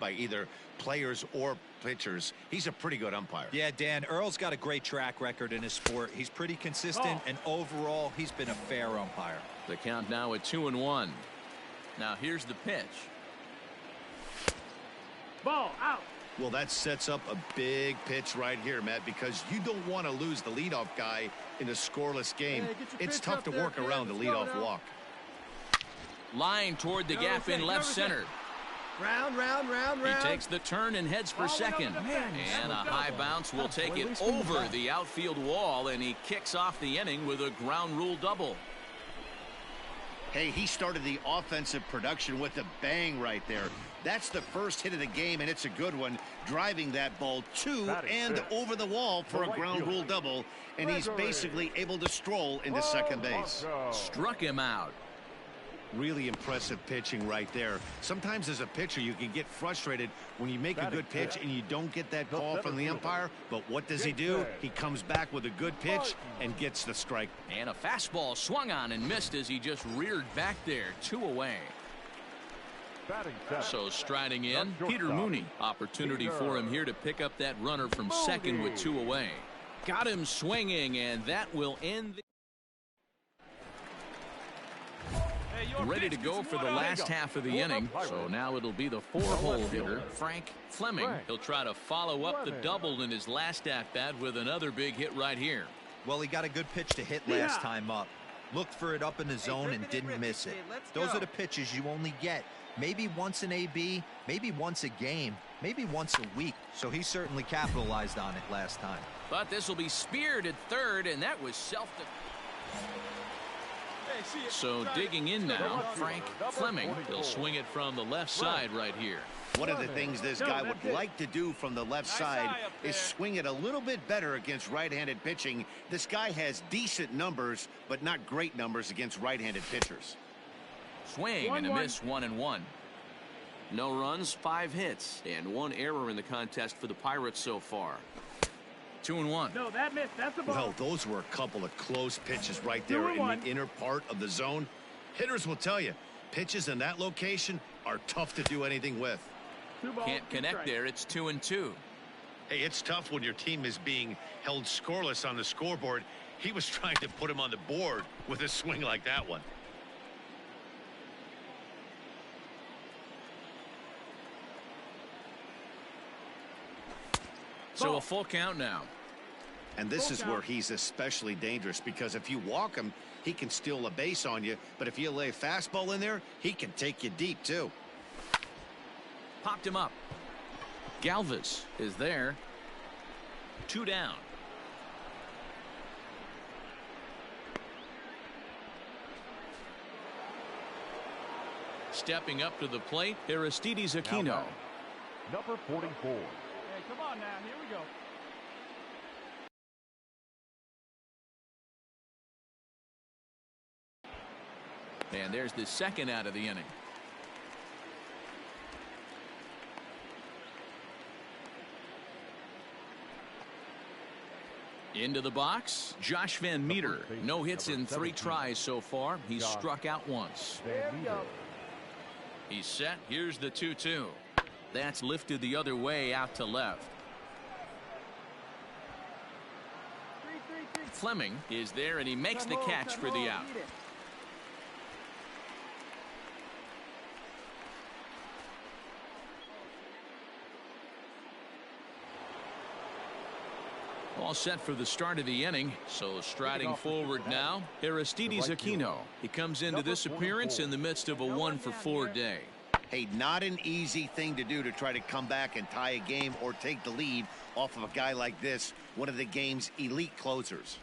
by either players or pitchers. He's a pretty good umpire. Yeah, Dan, Earl's got a great track record in his sport. He's pretty consistent, and overall, he's been a fair umpire. The count now at 2-1. Now here's the pitch. Ball out. Well, that sets up a big pitch right here, Matt, because you don't want to lose the leadoff guy in a scoreless game. It's tough to work around the leadoff walk. Line toward the gap in left center. Round. He takes the turn and heads for second. And a high bounce will take it over the outfield wall, and he kicks off the inning with a ground rule double. Hey, he started the offensive production with a bang right there. That's the first hit of the game, and it's a good one, driving that ball to and over the wall for a ground rule double, and he's basically able to stroll into second base. Struck him out. Really impressive pitching right there. Sometimes as a pitcher, you can get frustrated when you make a good pitch and you don't get that call from the umpire, but what does he do? He comes back with a good pitch and gets the strike. And a fastball swung on and missed as he just reared back there, 2 away. So striding in, Peter Mooney. Opportunity for him here to pick up that runner from second with 2 away. Got him swinging, and that will end the... Ready to go for the last half of the inning. So now it'll be the 4-hole hitter, Frank Fleming. He'll try to follow up the double in his last at-bat with another big hit right here. Well, he got a good pitch to hit last time up. Looked for it up in the zone and didn't miss it. Those are the pitches you only get. Maybe once an AB, maybe once a game, maybe once a week. So he certainly capitalized on it last time. But this will be speared at third, and that was So digging in now, Frank Fleming. He'll swing it from the left side right here. One of the things this guy would like to do from the left side is swing it a little bit better against right-handed pitching. This guy has decent numbers, but not great numbers against right-handed pitchers. Swing and a miss, 1-1. No runs, 5 hits, and 1 error in the contest for the Pirates so far. 2-1. No, that missed. That's the ball. Well, those were a couple of close pitches right there in the inner part of the zone. Hitters will tell you, pitches in that location are tough to do anything with. Can't connect there. It's 2-2. Hey, it's tough when your team is being held scoreless on the scoreboard. He was trying to put him on the board with a swing like that one. So a full count now. And this is where he's especially dangerous, because if you walk him, he can steal a base on you. But if you lay a fastball in there, he can take you deep, too. Popped him up. Galvis is there. 2 down. Stepping up to the plate, Aristides Aquino. Number 44. Hey, come on now. Here we go. And there's the second out of the inning. Into the box, Josh Van Meter. No hits in 3 tries so far. He's struck out once. He's set. Here's the 2-2. That's lifted the other way out to left. Fleming is there, and he makes the catch for the out. All set for the start of the inning. So striding forward now, Aristides Aquino. He comes into this appearance in the midst of a 1-for-4 day. Hey, not an easy thing to do to try to come back and tie a game or take the lead off of a guy like this, one of the game's elite closers.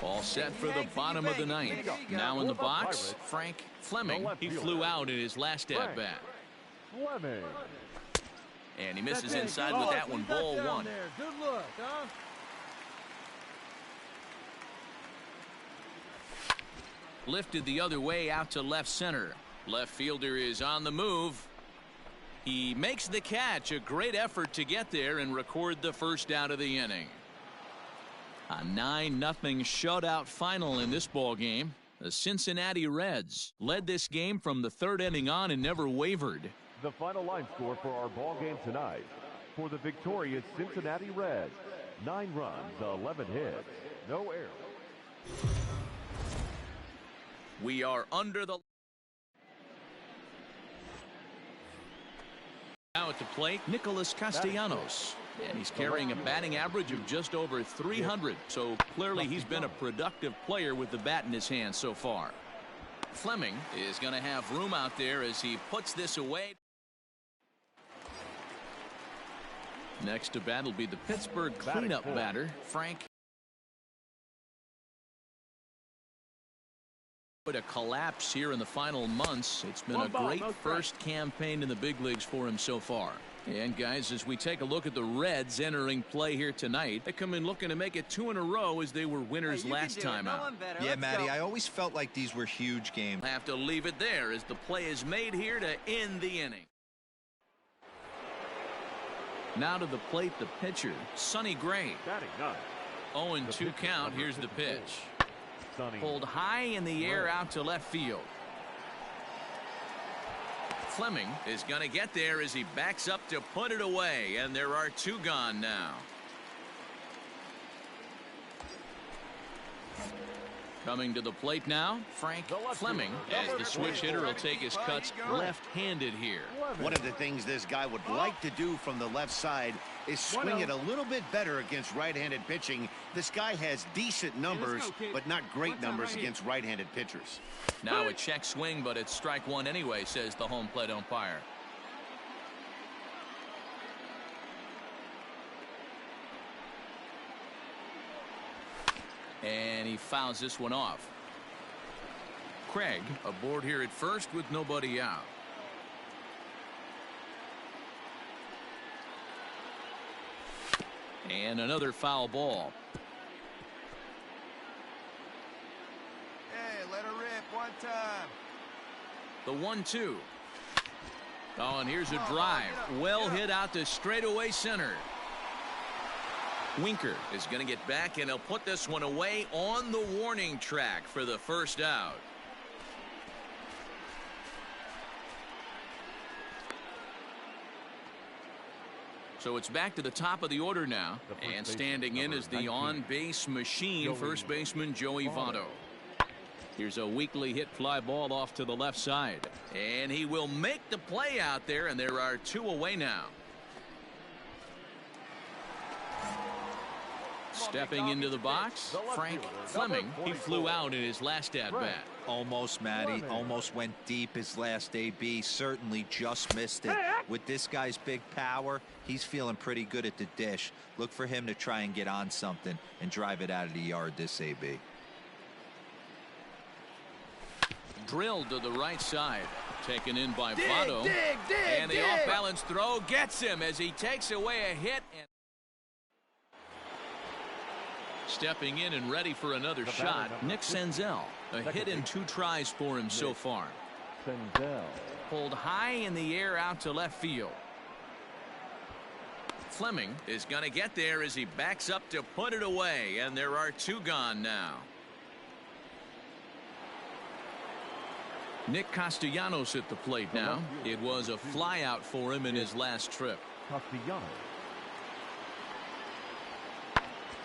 All set for the bottom of the ninth. Now in the box, Frank Fleming. He flew out in his last at-bat. And he misses inside with that one, ball 1. Good look, huh? Lifted the other way out to left center. Left fielder is on the move. He makes the catch. A great effort to get there and record the first out of the inning. A 9-0 shutout final in this ball game. The Cincinnati Reds led this game from the third inning on and never wavered. The final line score for our ball game tonight. For the victorious Cincinnati Reds, 9 runs, 11 hits, no errors. We are under the... Now at the plate, Nicholas Castellanos. And he's carrying a batting average of just over 300. So clearly he's been a productive player with the bat in his hand so far. Fleming is going to have room out there as he puts this away. Next to bat will be the Pittsburgh cleanup batter, Frank. A collapse here in the final months. It's been a great first campaign in the big leagues for him so far. And guys, as we take a look at the Reds entering play here tonight, they come in looking to make it 2 in a row as they were winners last time out. Yeah, Matty, I always felt like these were huge games. Have to leave it there as the play is made here to end the inning. Now to the plate, the pitcher, Sonny Gray. 0-2 count. Here's the pitch. Pulled high in the air out to left field. Fleming is going to get there as he backs up to put it away, and there are 2 gone now. Coming to the plate now, Frank Fleming, as the switch hitter will take his cuts left-handed here. One of the things this guy would like to do from the left side is swing it a little bit better against right-handed pitching. This guy has decent numbers, but not great numbers against right-handed pitchers. Now a check swing, but it's strike 1 anyway, says the home plate umpire. And he fouls this one off. Craig aboard here at first with nobody out. And another foul ball. Hey, let her rip one time. The 1-2. Oh, and here's a drive. Well hit out to straightaway center. Winker is going to get back, and he'll put this one away on the warning track for the first out. So it's back to the top of the order now, and standing in is the on-base machine, first baseman Joey Votto. Here's a weakly hit fly ball off to the left side, and he will make the play out there, and there are 2 away now. Stepping into the box, Frank Fleming. He flew out in his last at-bat. Almost, Matty. Almost went deep his last AB. Certainly just missed it. With this guy's big power, he's feeling pretty good at the dish. Look for him to try and get on something and drive it out of the yard this AB. Drilled to the right side. Taken in by Votto. And the off-balance throw gets him as he takes away a hit. And stepping in and ready for another shot, Nick Senzel. A hit in 2 tries for him so far. Pulled high in the air out to left field. Fleming is going to get there as he backs up to put it away, and there are 2 gone now. Nick Castellanos at the plate now. It was a flyout for him in his last trip.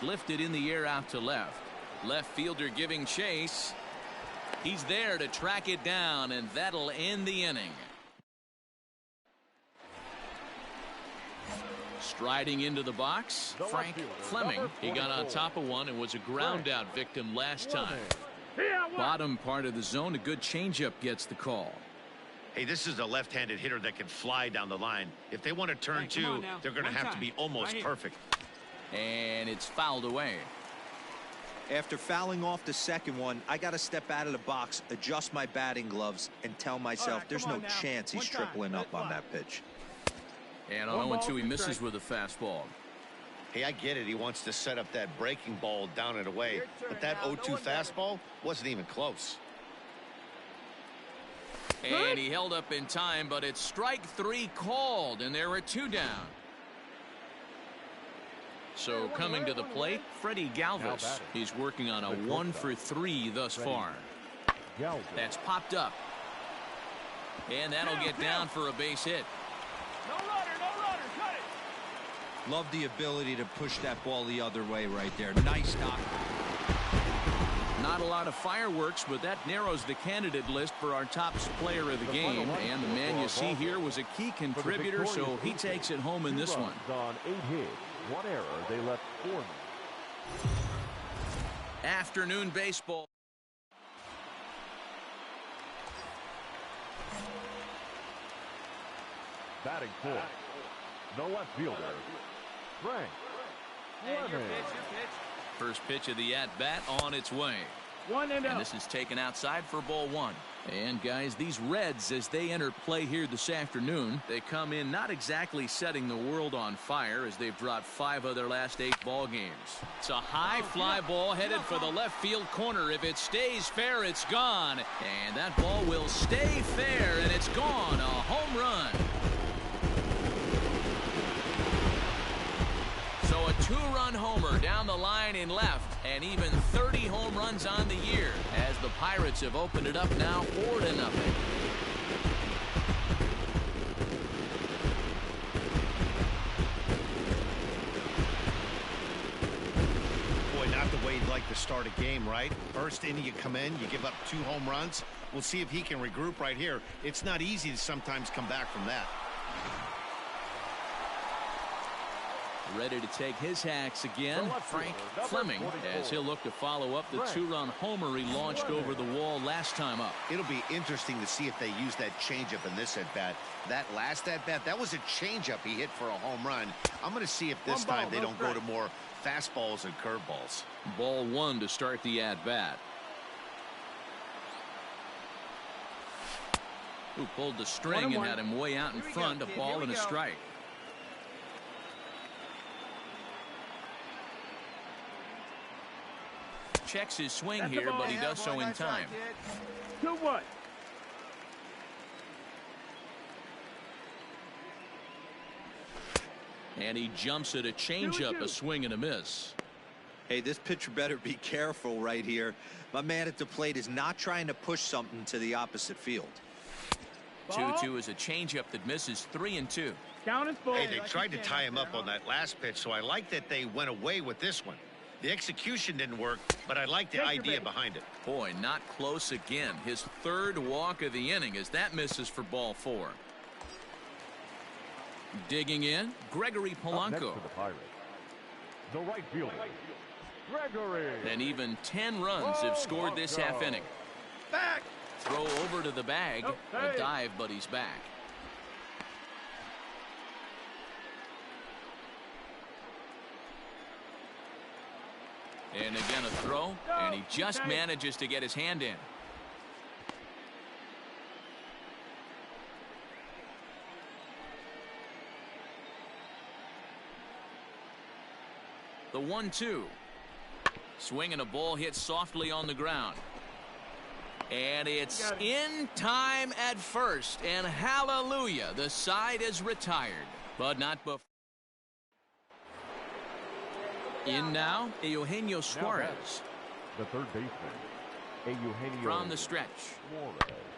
Lifted in the air out to left. Left fielder giving chase. He's there to track it down, and that'll end the inning. Striding into the box, Frank Fleming. He got on top of one and was a ground out victim last time. Bottom part of the zone, a good changeup gets the call. Hey, this is a left-handed hitter that can fly down the line. If they want to turn 2, they're going to have to be almost perfect. And it's fouled away. After fouling off the second one, I got to step out of the box, adjust my batting gloves, and tell myself there's no chance he's tripling up on that pitch. And on 0-2, he misses with a fastball. Hey, I get it. He wants to set up that breaking ball down and away. But that 0-2 fastball wasn't even close. And he held up in time, but it's strike 3 called, and there are 2 down. So coming to the plate, Freddie Galvis. He's working on a 1 for 3 thus far. That's popped up. And that'll get down for a base hit. No runner, cut it. Love the ability to push that ball the other way right there. Nice knock. Not a lot of fireworks, but that narrows the candidate list for our top player of the game. And the man you see here was a key contributor, so he takes it home in this one. On 8 hits, 1 error, they left 4 men. Afternoon baseball. Batting fourth, the left fielder, Frank Fleming. First pitch of the at-bat on its way. And this is taken outside for ball 1. And guys, these Reds, as they enter play here this afternoon, they come in not exactly setting the world on fire, as they've dropped 5 of their last 8 ball games. It's a high fly ball headed for the left field corner. If it stays fair, it's gone. And that ball will stay fair, and it's gone. A home run. So a 2-run homer down the line in left, and even 30 home runs on the year, as the Pirates have opened it up now 4-0. Boy, not the way you'd like to start a game, right? First inning, you come in, you give up 2 home runs. We'll see if he can regroup right here. It's not easy to sometimes come back from that. Ready to take his hacks again, Frank Fleming, as he'll look to follow up the 2-run homer he launched over the wall last time up. It'll be interesting to see if they use that changeup in this at-bat. That last at-bat, that was a changeup he hit for a home run. I'm going to see if this time they don't go to more fastballs and curveballs. Ball 1 to start the at-bat. Who pulled the string and had him way out in front, a ball and a strike. Checks his swing here, but he does so in time. 2-1. And he jumps at a changeup, a swing and a miss. Hey, this pitcher better be careful right here. My man at the plate is not trying to push something to the opposite field. 2-2 is a changeup that misses. 3-2. Count is full. Hey, they tried to tie him up on that last pitch, so I like that they went away with this one. The execution didn't work, but I like the idea behind it. Boy, not close again. His 3rd walk of the inning as that misses for ball 4. Digging in, Gregory Polanco. Next to the Pirates, the right fielder, Gregory. And even 10 runs have scored this half inning. Back. Throw over to the bag. A dive, but he's back. And again a throw, and he just manages to get his hand in. The 1-2. Swinging a ball hit softly on the ground. And it's in time at first, and hallelujah, the side is retired, but not before. In now, Eugenio Suarez. The third baseman, Eugenio. From the stretch.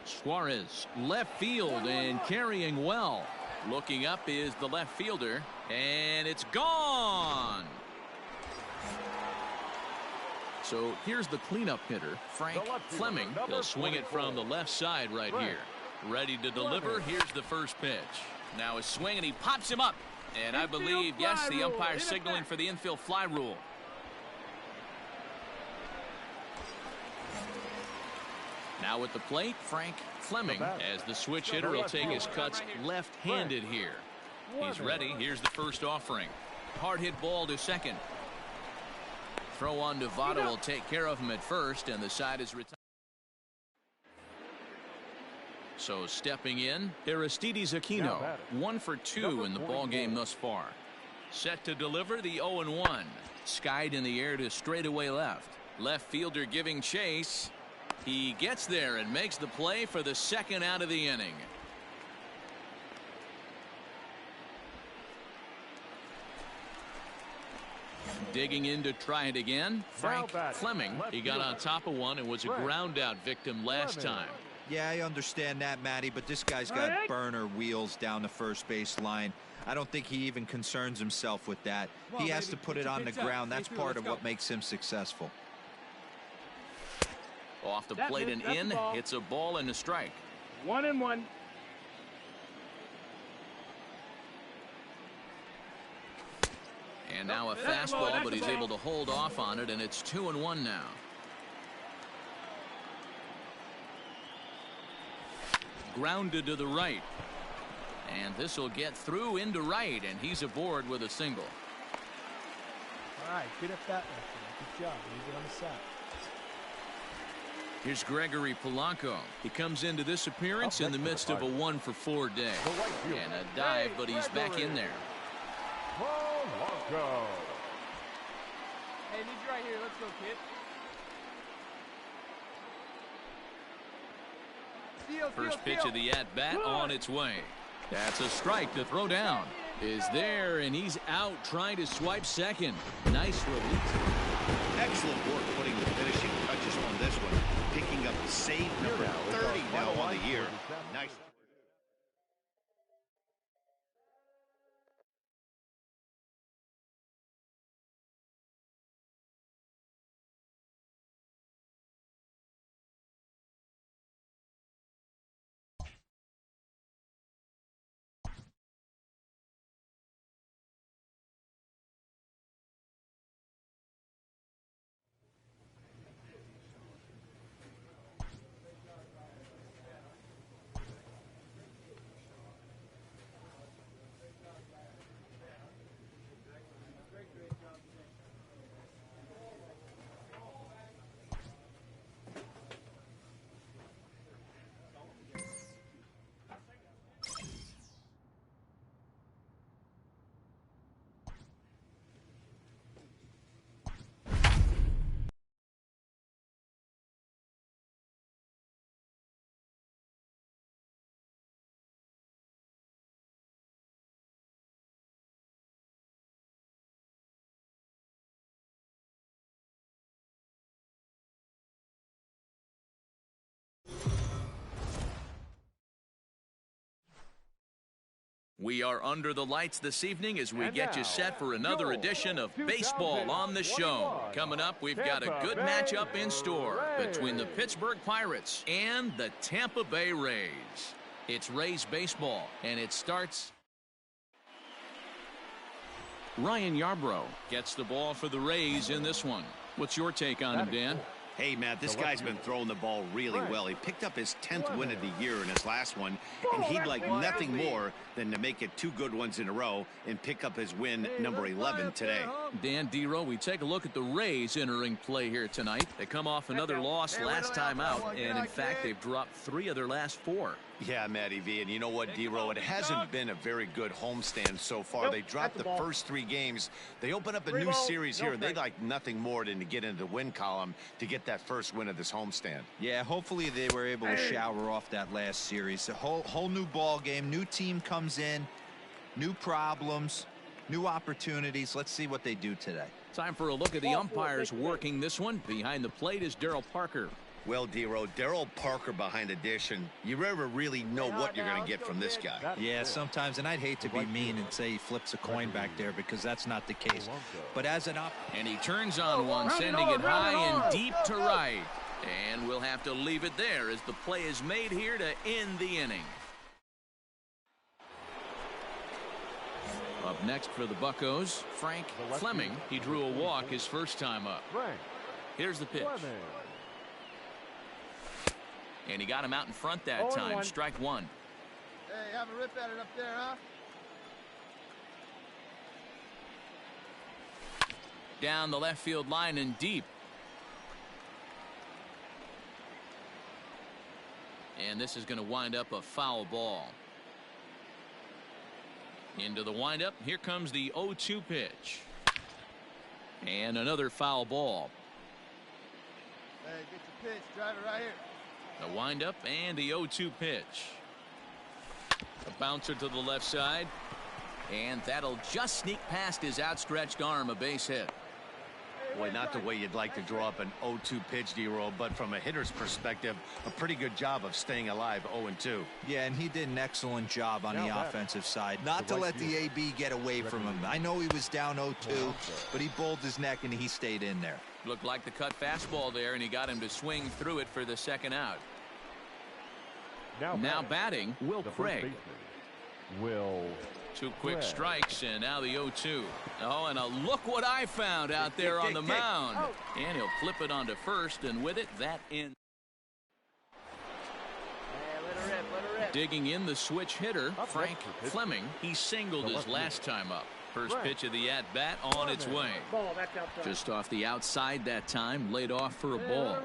Suarez, left field and carrying well. Looking up is the left fielder, and it's gone. So here's the cleanup hitter, Frank Fleming. He'll swing it from the left side right here. Ready to deliver. Here's the first pitch. Now a swing, and he pops him up. And I believe, yes, the umpire signaling for the infield fly rule. Now at the plate, Frank Fleming, as the switch hitter will take his cuts left-handed here. He's ready. Here's the first offering. Hard hit ball to second. Throw on to Votto will take care of him at first, and the side is retired. So stepping in, Aristides Aquino, 1 for 2 in the ball game thus far. Set to deliver the 0-1. Skied in the air to straightaway left. Left fielder giving chase. He gets there and makes the play for the 2nd out of the inning. Digging in to try it again, Frank Fleming. He got on top of one and was a ground out victim last time. Yeah, I understand that, Matty, but this guy's got burner wheels down the first base line. I don't think he even concerns himself with that. He has to put it on the ground. That's part of what makes him successful. Off the plate and in. It's a ball and a strike. 1-1. And now a fastball, but he's able to hold off on it, and it's 2-1 now. Grounded to the right. And this will get through into right, and he's aboard with a single. All right, good at that. Good job. Leave it on the side. Here's Gregory Polanco. He comes into this appearance in the midst of a 1-for-4 day. And a dive, but he's back in there. Polanco. Hey, need you right here. Let's go, kid. First pitch of the at-bat on its way. That's a strike to throw down. Is there, and he's out trying to swipe second. Nice release. Excellent work putting the finishing touches on this one. Picking up save number 30 now on the year. Nice. We are under the lights this evening as we get you set for another edition of Baseball on the Show. Coming up, we've got a good matchup in store between the Pittsburgh Pirates and the Tampa Bay Rays. It's Rays baseball, and it starts. Ryan Yarbrough gets the ball for the Rays in this one. What's your take on him, Dan? Hey, Matt, this guy's been throwing the ball really well. He picked up his 10th win of the year in his last one, and he'd like nothing more than to make it 2 good ones in a row and pick up his win number 11 today. Dan Dero, we take a look at the Rays entering play here tonight. They come off another loss last time out, and in fact, they've dropped 3 of their last 4. Yeah, Matty V, and you know what, Dero, it hasn't been a very good homestand so far. They dropped the first 3 games. They open up a new series here, and they'd like nothing more than to get into the win column to get that first win of this homestand. Yeah, hopefully they were able to shower off that last series. A whole new ball game, new team comes in, new problems, new opportunities. Let's see what they do today. Time for a look at the umpires working this one. Behind the plate is Darryl Parker. Well, Dero, Darryl Parker behind the dish, and you never really know what you're going to get from this guy. Yeah, sometimes, and I'd hate to be mean and say he flips a coin back there because that's not the case. But as an and he turns on one, sending it high and deep to right. And we'll have to leave it there as the play is made here to end the inning. Up next for the Buccos, Frank Fleming. He drew a walk his first time up. Here's the pitch. And he got him out in front that time. Strike 1. Hey, have a rip at it up there, huh? Down the left field line and deep. And this is going to wind up a foul ball. Into the windup. Here comes the 0-2 pitch. And another foul ball. Hey, get your pitch. Drive it right here. The windup and the 0-2 pitch. A bouncer to the left side. And that'll just sneak past his outstretched arm, a base hit. Boy, not the way you'd like to draw up an 0-2 pitch, D-roll, but from a hitter's perspective, a pretty good job of staying alive 0-2. Yeah, and he did an excellent job on the offensive side. Not to let the AB get away from him. I know he was down 0-2, but he bowled his neck and he stayed in there. Looked like the cut fastball there, and he got him to swing through it for the second out. Now batting, Will Craig. Two quick strikes, and now the 0-2. Oh, and look what I found out there on the mound. And he'll flip it onto first, and with it, that ends. Digging in the switch hitter, Frank Fleming. He singled his last time up. First pitch of the at-bat on its way. Just off the outside that time, laid off for a ball.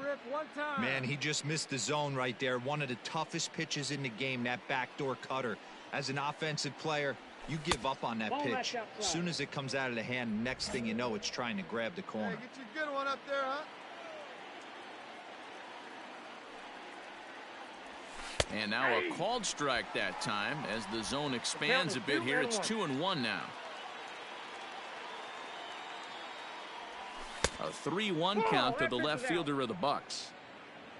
Man, he just missed the zone right there. One of the toughest pitches in the game, that backdoor cutter. As an offensive player, you give up on that pitch. As soon as it comes out of the hand, next thing you know, it's trying to grab the corner. Hey, get you a good one up there, huh? And now a called strike that time. As the zone expands a bit here, it's 2-1 now. A 3-1 count to the left fielder of the Bucks.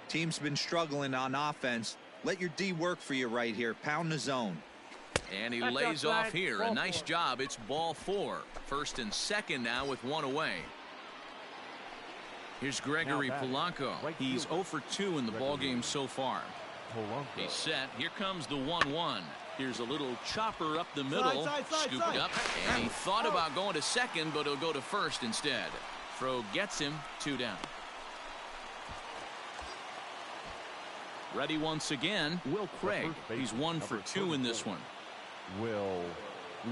Team's been struggling on offense. Let your D work for you right here. Pound the zone. And he lays off here. A nice job. It's ball 4. First and second now with one away. Here's Gregory Polanco. He's 0 for 2 in the ballgame so far. He's set. Here comes the 1-1. Here's a little chopper up the middle. Scoop it up. And he thought about going to second, but he'll go to first instead. Throw gets him. 2 down. Ready once again, Will Craig. He's 1 for 2 in this one.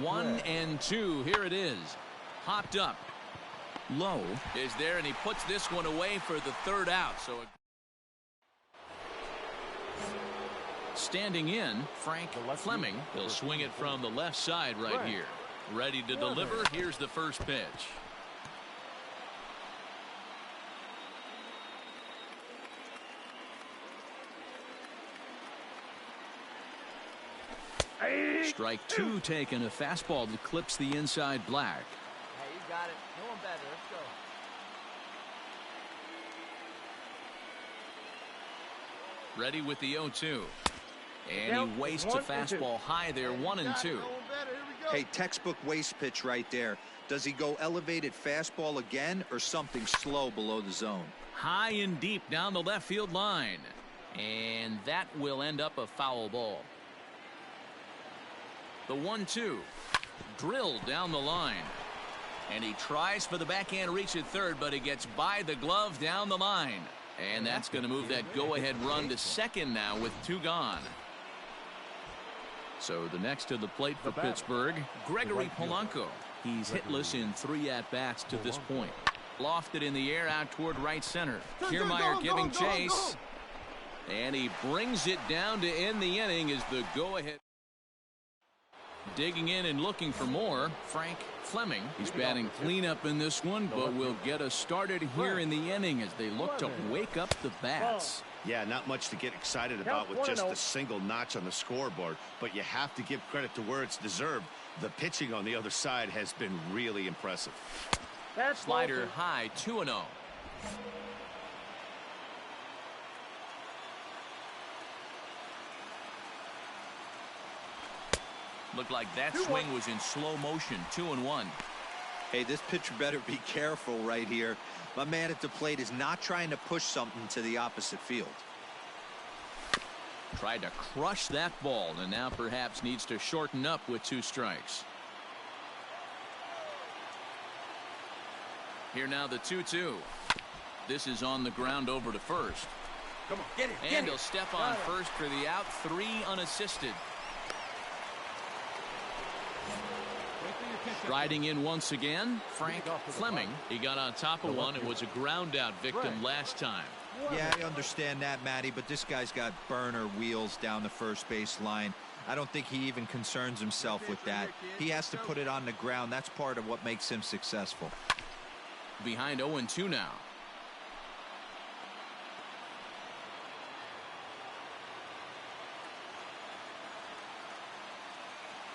1-2. Here it is. Hopped up. Low is there, and he puts this one away for the third out. So standing in, Frank Fleming. He'll swing it from the left side right here. Ready to deliver. Here's the first pitch. Strike 2 taken. A fastball that clips the inside black. Hey, you got it. No one better. Let's go. Ready with the 0-2. And he wastes a fastball high there. 1-2. Hey, textbook waste pitch right there. Does he go elevated fastball again or something slow below the zone? High and deep down the left field line. And that will end up a foul ball. The 1-2. Drilled down the line. And he tries for the backhand reach at third, but he gets by the glove down the line. And that's going to move that go-ahead run to second now with 2 gone. So the next to the plate for Pittsburgh, Gregory Polanco. He's hitless in 3 at-bats to this point. Lofted in the air out toward right center. Kiermaier giving chase. And he brings it down to end the inning as the go-ahead. Digging in and looking for more, Frank Fleming. He's batting cleanup in this one, but will get us started here in the inning as they look to wake up the bats. Yeah, not much to get excited about with just a single notch on the scoreboard, but you have to give credit to where it's deserved. The pitching on the other side has been really impressive. Slider high, 2-0. Looked like that swing was in slow motion. 2-1. Hey, this pitcher better be careful right here. My man at the plate is not trying to push something to the opposite field. Tried to crush that ball, and now perhaps needs to shorten up with 2 strikes. Here now the 2-2. This is on the ground over to first. Come on, get it. And he'll step on first for the out. 3 unassisted. Riding in once again, Frank Fleming. He got on top of one. It was a ground out victim last time. Yeah, I understand that, Matty, but this guy's got burner wheels down the first base line. I don't think he even concerns himself with that. He has to put it on the ground. That's part of what makes him successful. Behind 0-2 now.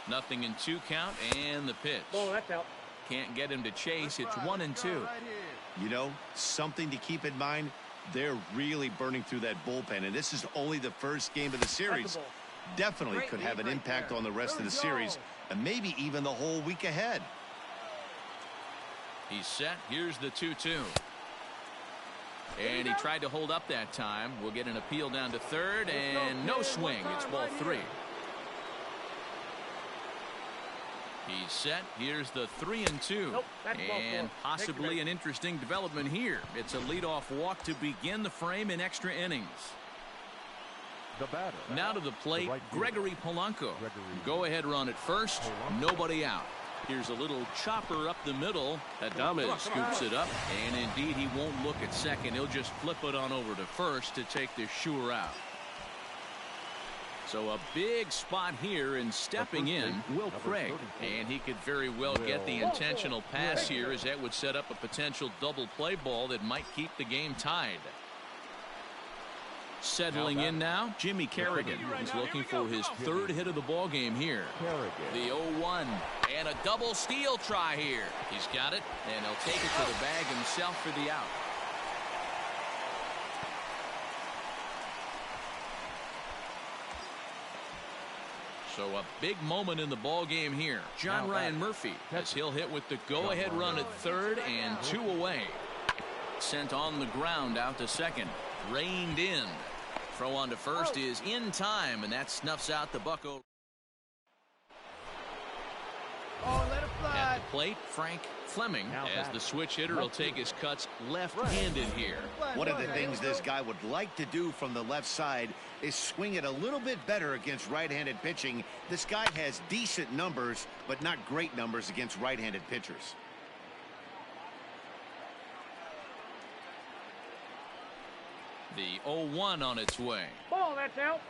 Nothing in 2 count, and the pitch. Oh, that's out. can't get him to chase. It's 1-2. You know, something to keep in mind, they're really burning through that bullpen, and this is only the first game of the series. Definitely could have an impact on the rest of the series, and maybe even the whole week ahead. He's set. Here's the 2-2. And he tried to hold up that time. We'll get an appeal down to third, and no swing. It's ball 3. He's set. Here's the 3-2. And possibly an interesting development here. It's a leadoff walk to begin the frame in extra innings. The batter. Now to the plate, Gregory Polanco. Go-ahead run at first. Nobody out. Here's a little chopper up the middle. Adames scoops it up, and indeed he won't look at second. He'll just flip it on over to first to take the sure out. So a big spot here, and stepping in, Will Craig. And he could very well get the intentional pass here, as that would set up a potential double play ball that might keep the game tied. Settling in now, Jimmy Kerrigan. He's looking for his third hit of the ball game here. The 0-1, and a double steal try here. He's got it, and he'll take it to the bag himself for the out. So a big moment in the ball game here. John Ryan Murphy, as he'll hit with the go-ahead run at third, and 2 away. Sent on the ground out to second. Reined in. Throw on to first is in time, and that snuffs out the Bucko. Let it fly. At the plate, Frank Fleming, as the switch hitter will take his cuts left-handed here. One of the things this guy would like to do from the left side is swing it a little bit better against right-handed pitching. This guy has decent numbers, but not great numbers against right-handed pitchers. The 0-1 on its way. Ball, that's out.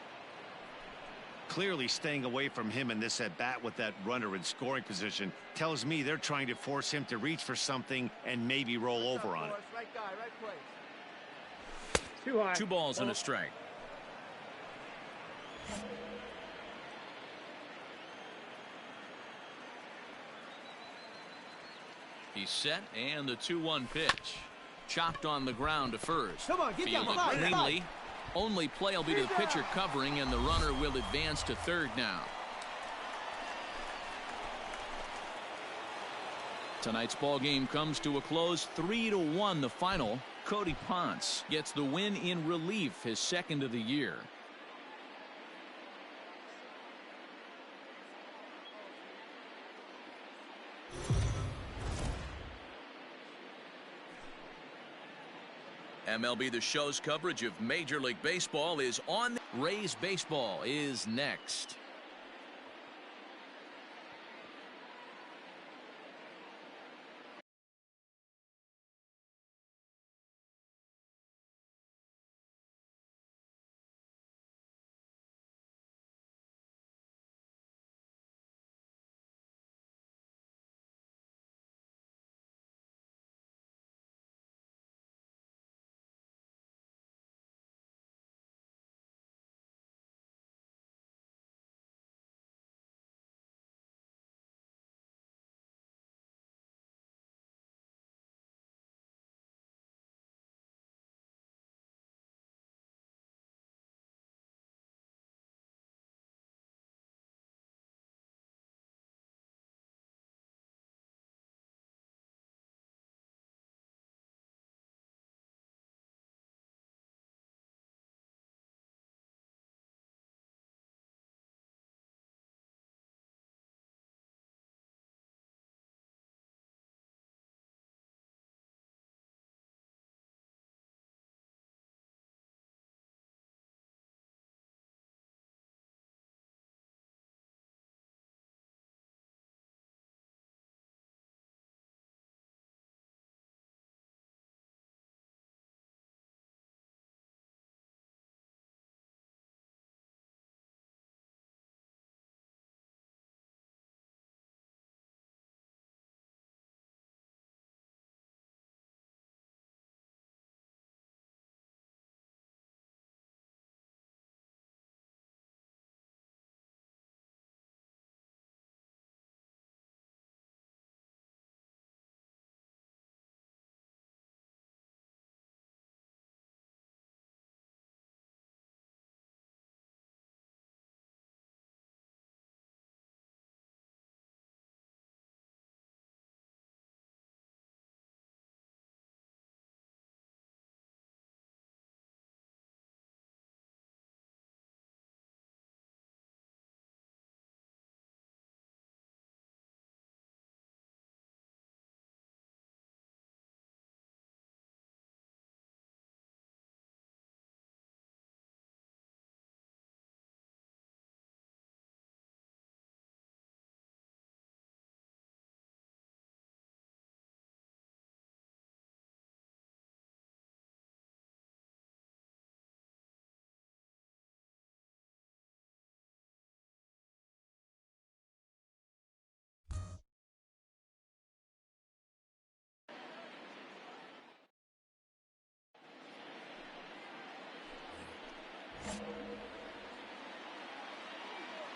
Clearly staying away from him in this at-bat with that runner in scoring position tells me they're trying to force him to reach for something and maybe roll over on it. Right guy, right place. Too high. 2 balls and a strike. He's set, and the 2-1 pitch. Chopped on the ground to first. Come on, get Fielded that cleanly. Only play will be to the pitcher covering, and the runner will advance to third now. Tonight's ball game comes to a close, 3-1 the final. Cody Ponce gets the win in relief, his second of the year. MLB The Show's coverage of Major League Baseball is on. Rays baseball is next.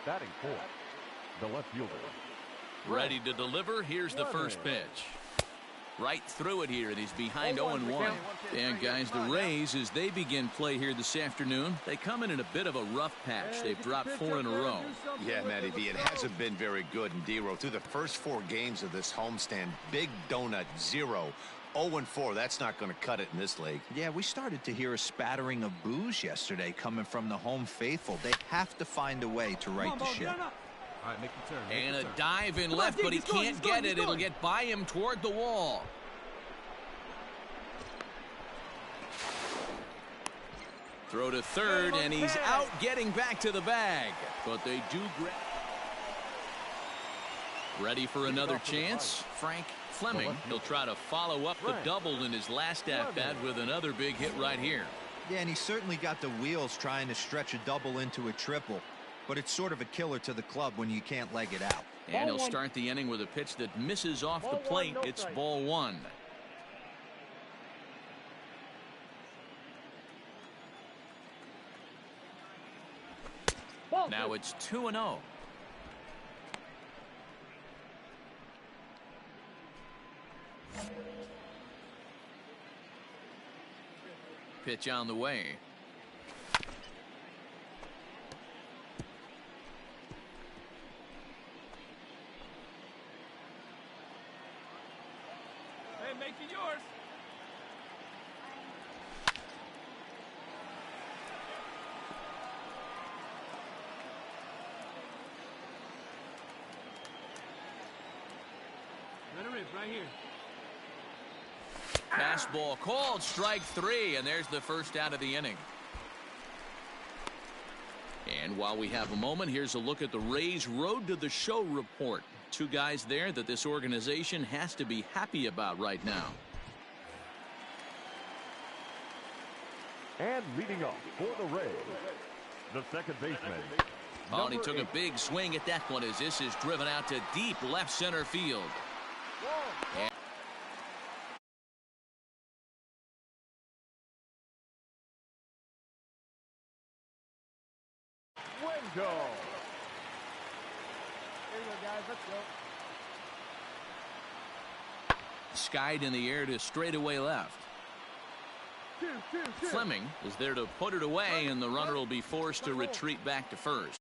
Batting fourth, the left fielder. Ready to deliver. Here's the first pitch. Right through it here, and he's behind 0-1. And guys, the Rays, as they begin play here this afternoon, they come in a bit of a rough patch. They've dropped 4 in a row. Yeah, Matty V, it hasn't been very good in D-Row. Through the first 4 games of this homestand, big donut, 0. 0-4, that's not going to cut it in this league. Yeah, we started to hear a spattering of boos yesterday coming from the home faithful. They have to find a way to right the ship. All right, make the turn. And a dive in left, but he can't get it. It'll get by him toward the wall. Throw to third, and he's out getting back to the bag. But they do grab. Ready for another chance. Frank Fleming. He'll try to follow up the double in his last at-bat with another big hit right here. Yeah, and he certainly got the wheels trying to stretch a double into a triple. But it's sort of a killer to the club when you can't leg it out. And he'll start the inning with a pitch that misses off the plate. It's ball 1. Now it's 2-0. Pitch on the way. Hey, make it yours. Let him rip right here. Fastball called, strike 3, and there's the first out of the inning. And while we have a moment, here's a look at the Rays' Road to the Show report. 2 guys there that this organization has to be happy about right now. And leading off for the Rays, the second baseman. Oh, and he took a big swing at that one as this is driven out to deep left center field. And Wingo. There you go, guys. Let's go. skied in the air to straightaway left. Fleming is there to put it away, and the runner will be forced to retreat back to first.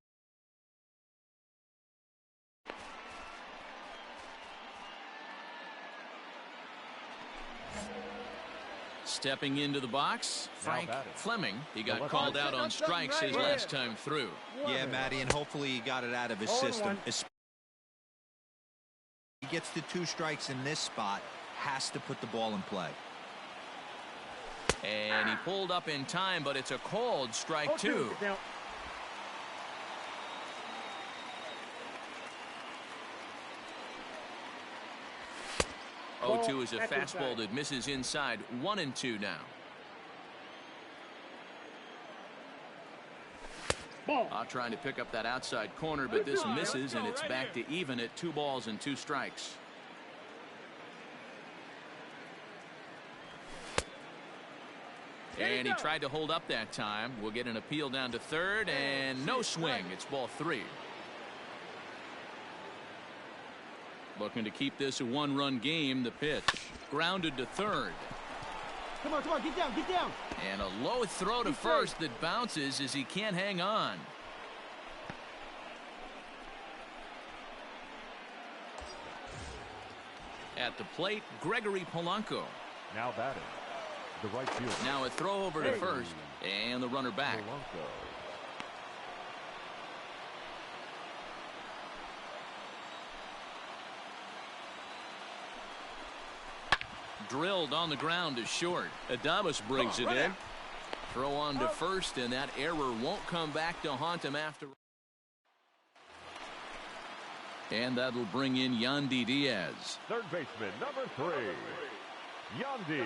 Stepping into the box, Frank Fleming. He got called out on strikes his last time through. Yeah, Matty, and hopefully he got it out of his system. He gets the 2 strikes in this spot, has to put the ball in play. And he pulled up in time, but it's a called strike 2. 0-2 is a fastball that misses inside. 1-2 now. Trying to pick up that outside corner, but this misses, and it's back to even at 2 balls and 2 strikes. And he tried to hold up that time. We'll get an appeal down to third, and no swing. It's ball 3. Looking to keep this a 1-run game. The pitch grounded to third. Come on, get down, get down. And a low throw to first that bounces as he can't hang on. At the plate, Gregory Polanco. Now batting, the right fielder. Now a throw over to first, and the runner back. Polanco. Drilled on the ground to short. Adames brings it in. Throw on to first, and that error won't come back to haunt him after. And that'll bring in Yandy Diaz. Third baseman, number 3, Yandy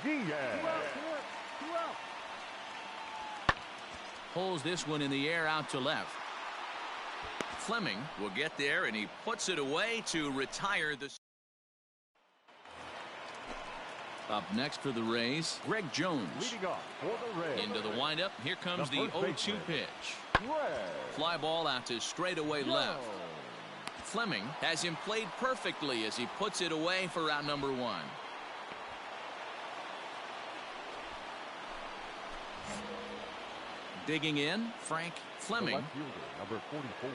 Diaz. Pulls this one in the air out to left. Fleming will get there, and he puts it away to retire the. Up next for the Rays, Greg Jones. Leading off for the Rays. Into the windup. Here comes the 0-2 pitch. Greg. Fly ball out to straightaway left. Fleming has him played perfectly as he puts it away for out number 1. Digging in, Frank Fleming. Left fielder, number 44.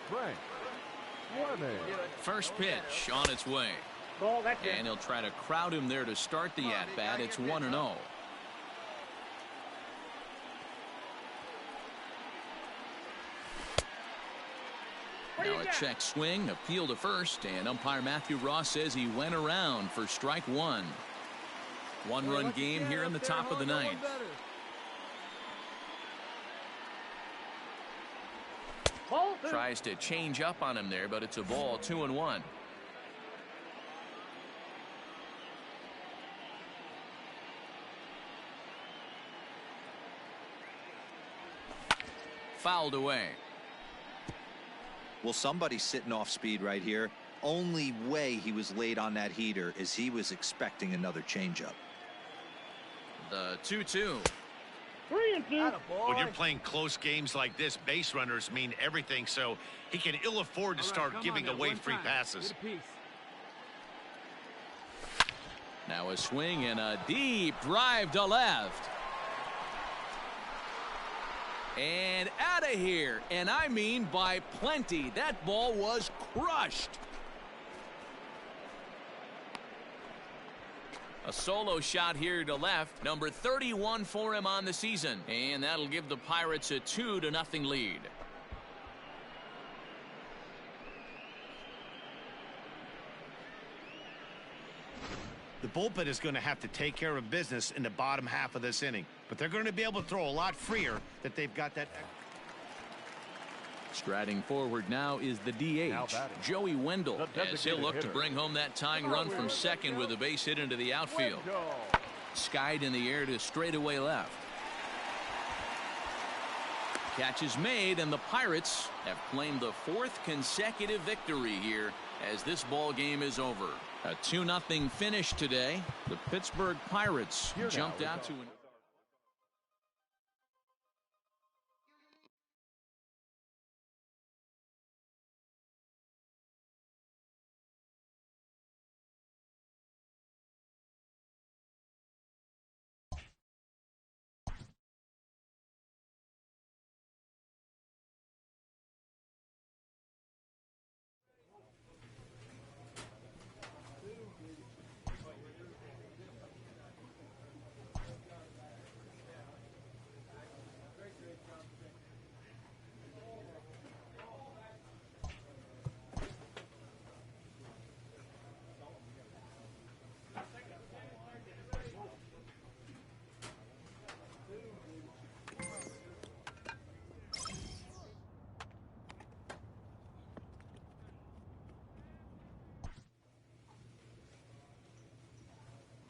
Frank Fleming. First pitch on its way. And he'll try to crowd him there to start the at-bat. It's 1-0. Now a check swing, appeal to first, and umpire Matthew Ross says he went around for strike 1. One-run game here in the top of the 9th. Tries to change up on him there, but it's a ball. 2-1. Fouled away. Well, somebody's sitting off speed right here. Only way he was late on that heater is he was expecting another changeup. The 2-2. 3-2. When you're playing close games like this, base runners mean everything, so he can ill afford to start giving away free passes. Now a swing and a deep drive to left. And out of here, and I mean by plenty. That ball was crushed. A solo shot here to left, number 31 for him on the season, and that'll give the Pirates a 2-0 lead. The bullpen is going to have to take care of business in the bottom half of this inning, but they're going to be able to throw a lot freer that they've got that. Striding forward now is the DH, Joey Wendell, as he'll look to bring home that tying run from second with a base hit into the outfield. Skied in the air to straightaway left. Catch is made, and the Pirates have claimed the 4th consecutive victory here as this ball game is over. A 2-0 finish today. The Pittsburgh Pirates jumped out to an...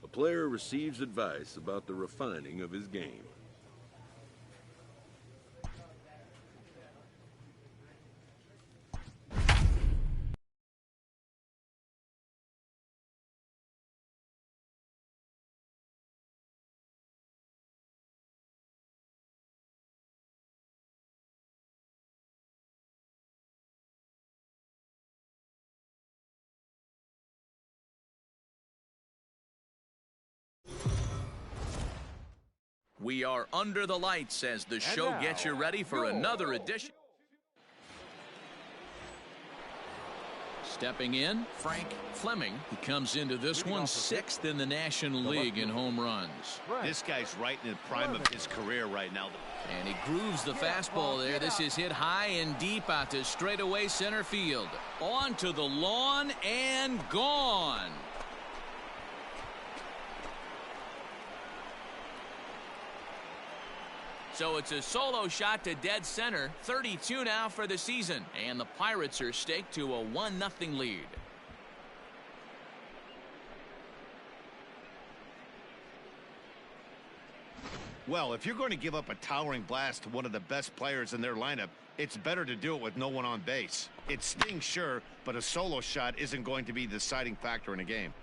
A player receives advice about the refining of his game. We are under the lights as the show gets you ready for another edition. Stepping in, Frank Fleming. He comes into this one 6th in the National League in home runs. This guy's right in the prime of his career right now. And he grooves the fastball there. This is hit high and deep out to straightaway center field. On to the lawn and gone. So it's a solo shot to dead center. 32 now for the season. And the Pirates are staked to a 1-0 lead. Well, if you're going to give up a towering blast to one of the best players in their lineup, it's better to do it with no one on base. It stings, sure, but a solo shot isn't going to be the deciding factor in a game.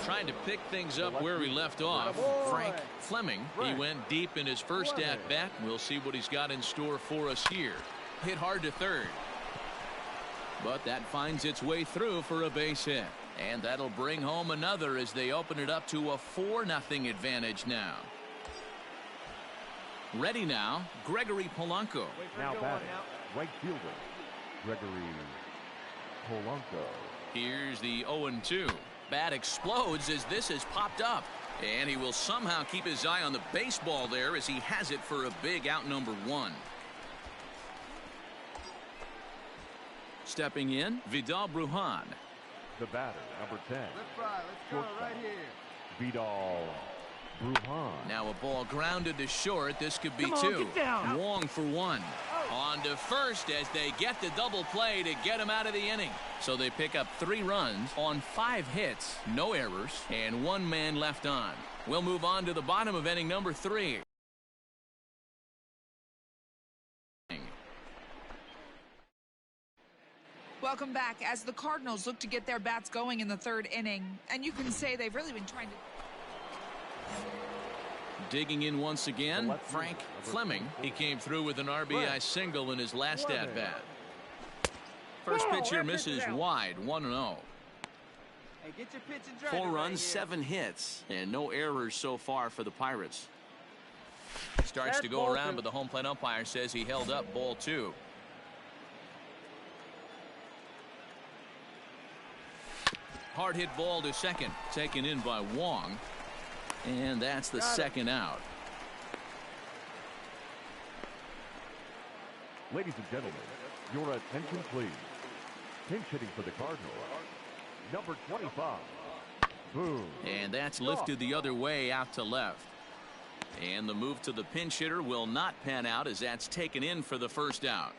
Trying to pick things up where he left off. Frank Fleming. He went deep in his first at bat. We'll see what he's got in store for us here. Hit hard to third. But that finds its way through for a base hit. And that'll bring home another as they open it up to a 4-0 advantage now. Ready now, Gregory Polanco. Now batting, right fielder, Gregory Polanco. Here's the 0-2. Bat explodes as this has popped up. And he will somehow keep his eye on the baseball there as he has it for a big out number 1. Stepping in, Vidal Brujan. The batter, number 10. Let's try. Let's go right here. Vidal Brujan. Now a ball grounded to short. This could be Come on, 2. get down. Wong for 1. On to first as they get the double play to get him out of the inning. So they pick up 3 runs on 5 hits, no errors, and 1 man left on. We'll move on to the bottom of inning number 3. Welcome back as the Cardinals look to get their bats going in the 3rd inning. And you can say they've really been trying to... Digging in once again, Frank Fleming. He came through with an RBI single in his last at-bat. First pitch here misses wide, 1-0. Hey, get your pitch and drive 4 it runs, right 7 hits, and no errors so far for the Pirates. Starts to go around, but the home plate umpire says he held up ball 2. Hard hit ball to second, taken in by Wong. And that's the second out. Ladies and gentlemen, your attention please. Pinch hitting for the Cardinals, number 25. Boom. And that's lifted the other way out to left. And the move to the pinch hitter will not pan out as that's taken in for the first out.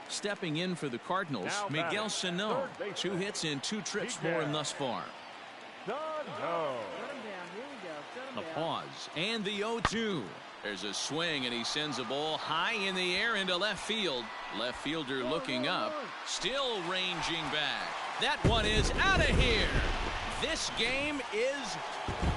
Stepping in for the Cardinals, Miguel Sano. 2 hits and 2 trips for him thus far. A pause and the 0-2. There's a swing and he sends a ball high in the air into left field. Left fielder looking up, still ranging back. That one is out of here. This game is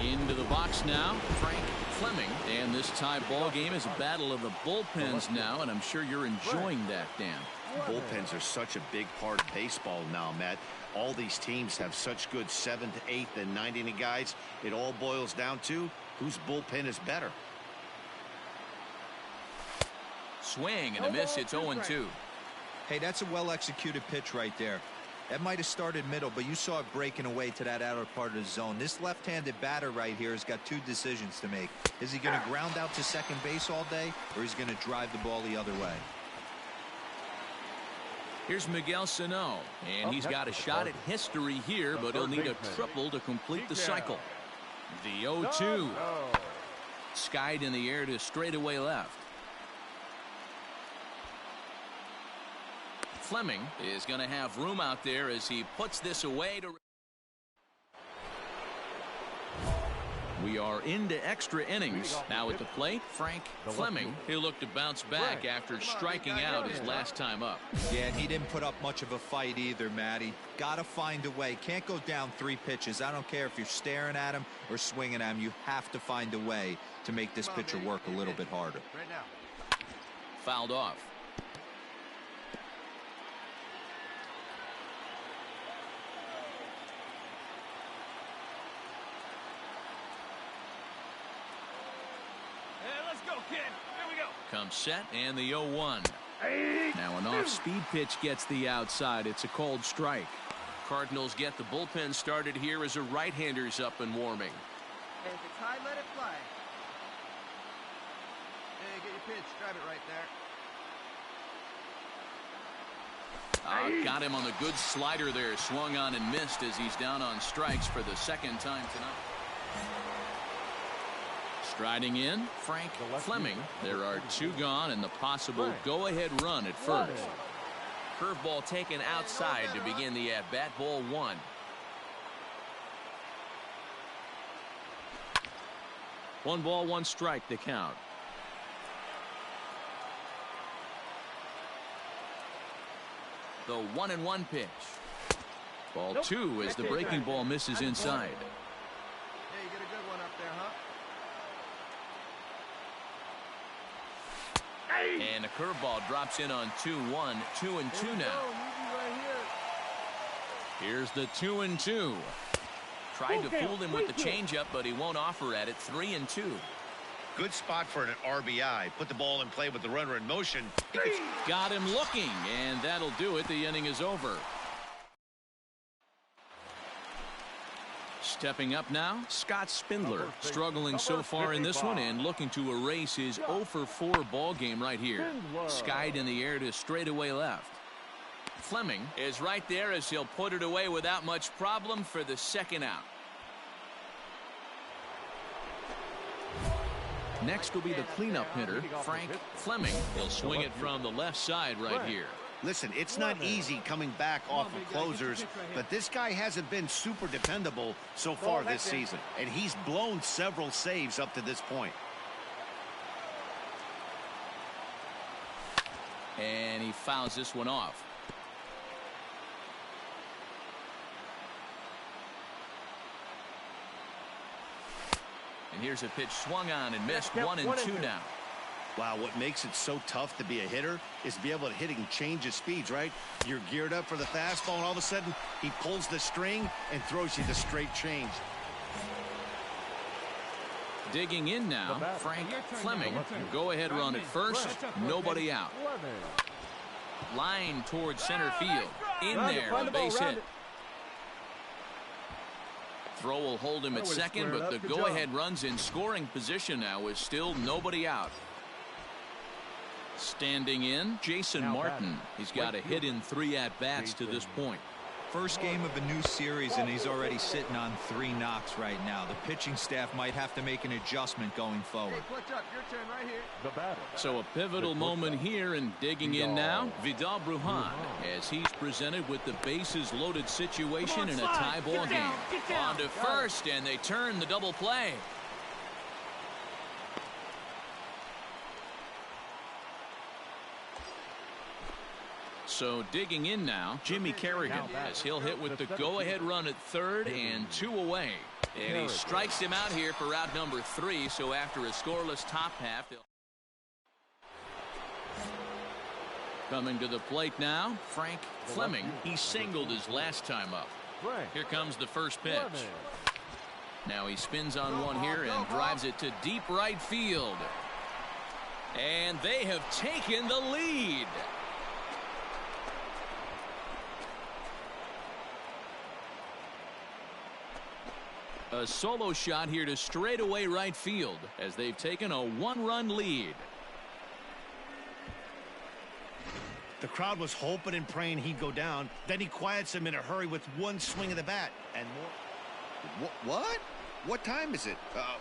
into the box now. Frank Fleming. And this tie ball game is a battle of the bullpens now, and I'm sure you're enjoying that, Dan. Bullpens are such a big part of baseball now, Matt. All these teams have such good 7th, 8th, and 9th inning guys. It all boils down to whose bullpen is better. Swing and a miss. It's 0-2. Hey, that's a well-executed pitch right there. That might have started middle, but you saw it breaking away to that outer part of the zone. This left-handed batter right here has got 2 decisions to make. Is he going to ground out to second base all day, or is he going to drive the ball the other way? Here's Miguel Sano, and he's got a shot at history here, but he'll need a triple to complete the cycle. The 0-2. Skied in the air to straightaway left. Fleming is going to have room out there as he puts this away. We are into extra innings. Now at the plate, Frank Fleming. He'll look to bounce back after striking out his last time up. Yeah, and he didn't put up much of a fight either, Matty. Got to find a way. Can't go down 3 pitches. I don't care if you're staring at him or swinging at him. You have to find a way to make this pitcher work a little bit harder. Right now. Fouled off. Comes set and the 0-1. Now an off-speed pitch gets the outside. It's a cold strike. Cardinals get the bullpen started here as a right-hander's up and warming. Hey, if it's high, let it fly. Hey, get your pitch. Drive it right there. Got him on the good slider there. Swung on and missed as he's down on strikes for the 2nd time tonight. Striding in, Frank Fleming. There are 2 gone and the possible go-ahead run at first. Curveball taken outside to begin the at-bat. Ball 1. One ball, 1 strike to count. The 1-1 pitch. Ball 2 as the breaking ball misses inside. Hey, you get a good one up there, huh? And a curveball drops in on 2-1. 2-2 now. Here's the 2-2. Tried to fool him with the changeup, but he won't offer at it. 3-2. Good spot for an RBI. Put the ball in play with the runner in motion. Got him looking, and that'll do it. The inning is over. Stepping up now, Scott Spindler, struggling so far in this one and looking to erase his 0-for-4 ball game right here. Skied in the air to straightaway left. Fleming is right there as he'll put it away without much problem for the second out. Next will be the cleanup hitter, Frank Fleming. He'll swing it from the left side right here. Listen, it's not easy coming back off of closers, but this guy hasn't been super dependable so far this season, and he's blown several saves up to this point. And he fouls this one off. And here's a pitch swung on and missed. 1-2 now. Wow, what makes it so tough to be a hitter is to be able to hit and change of speeds, right? You're geared up for the fastball, and all of a sudden, he pulls the string and throws you the straight change. Digging in now, Frank Fleming. Go-ahead run at first. Nobody out. Line towards center field. In there, a base hit. Throw will hold him at second, but the go-ahead run's in scoring position now with still nobody out. Standing in, Jason Martin. He's got a hit in 3 at-bats to this point. First game of a new series, and he's already sitting on 3 knocks right now. The pitching staff might have to make an adjustment going forward. Hey, clutch up. Your turn right here. So a pivotal moment here, and digging in now, Vidal Brujan, as he's presented with the bases loaded situation in a tie ball game. On to first, and they turn the double play. So digging in now, Jimmy Kerrigan, as he'll hit with the go-ahead run at third and 2 away. And he strikes him out here for out number 3, so after a scoreless top half, they'll... Coming to the plate now, Frank Fleming. He singled his last time up. Here comes the first pitch. Now he spins on one here and drives it to deep right field. And they have taken the lead. A solo shot here to straightaway right field as they've taken a 1-run lead. The crowd was hoping and praying he'd go down. Then he quiets him in a hurry with one swing of the bat. And more. What? What time is it?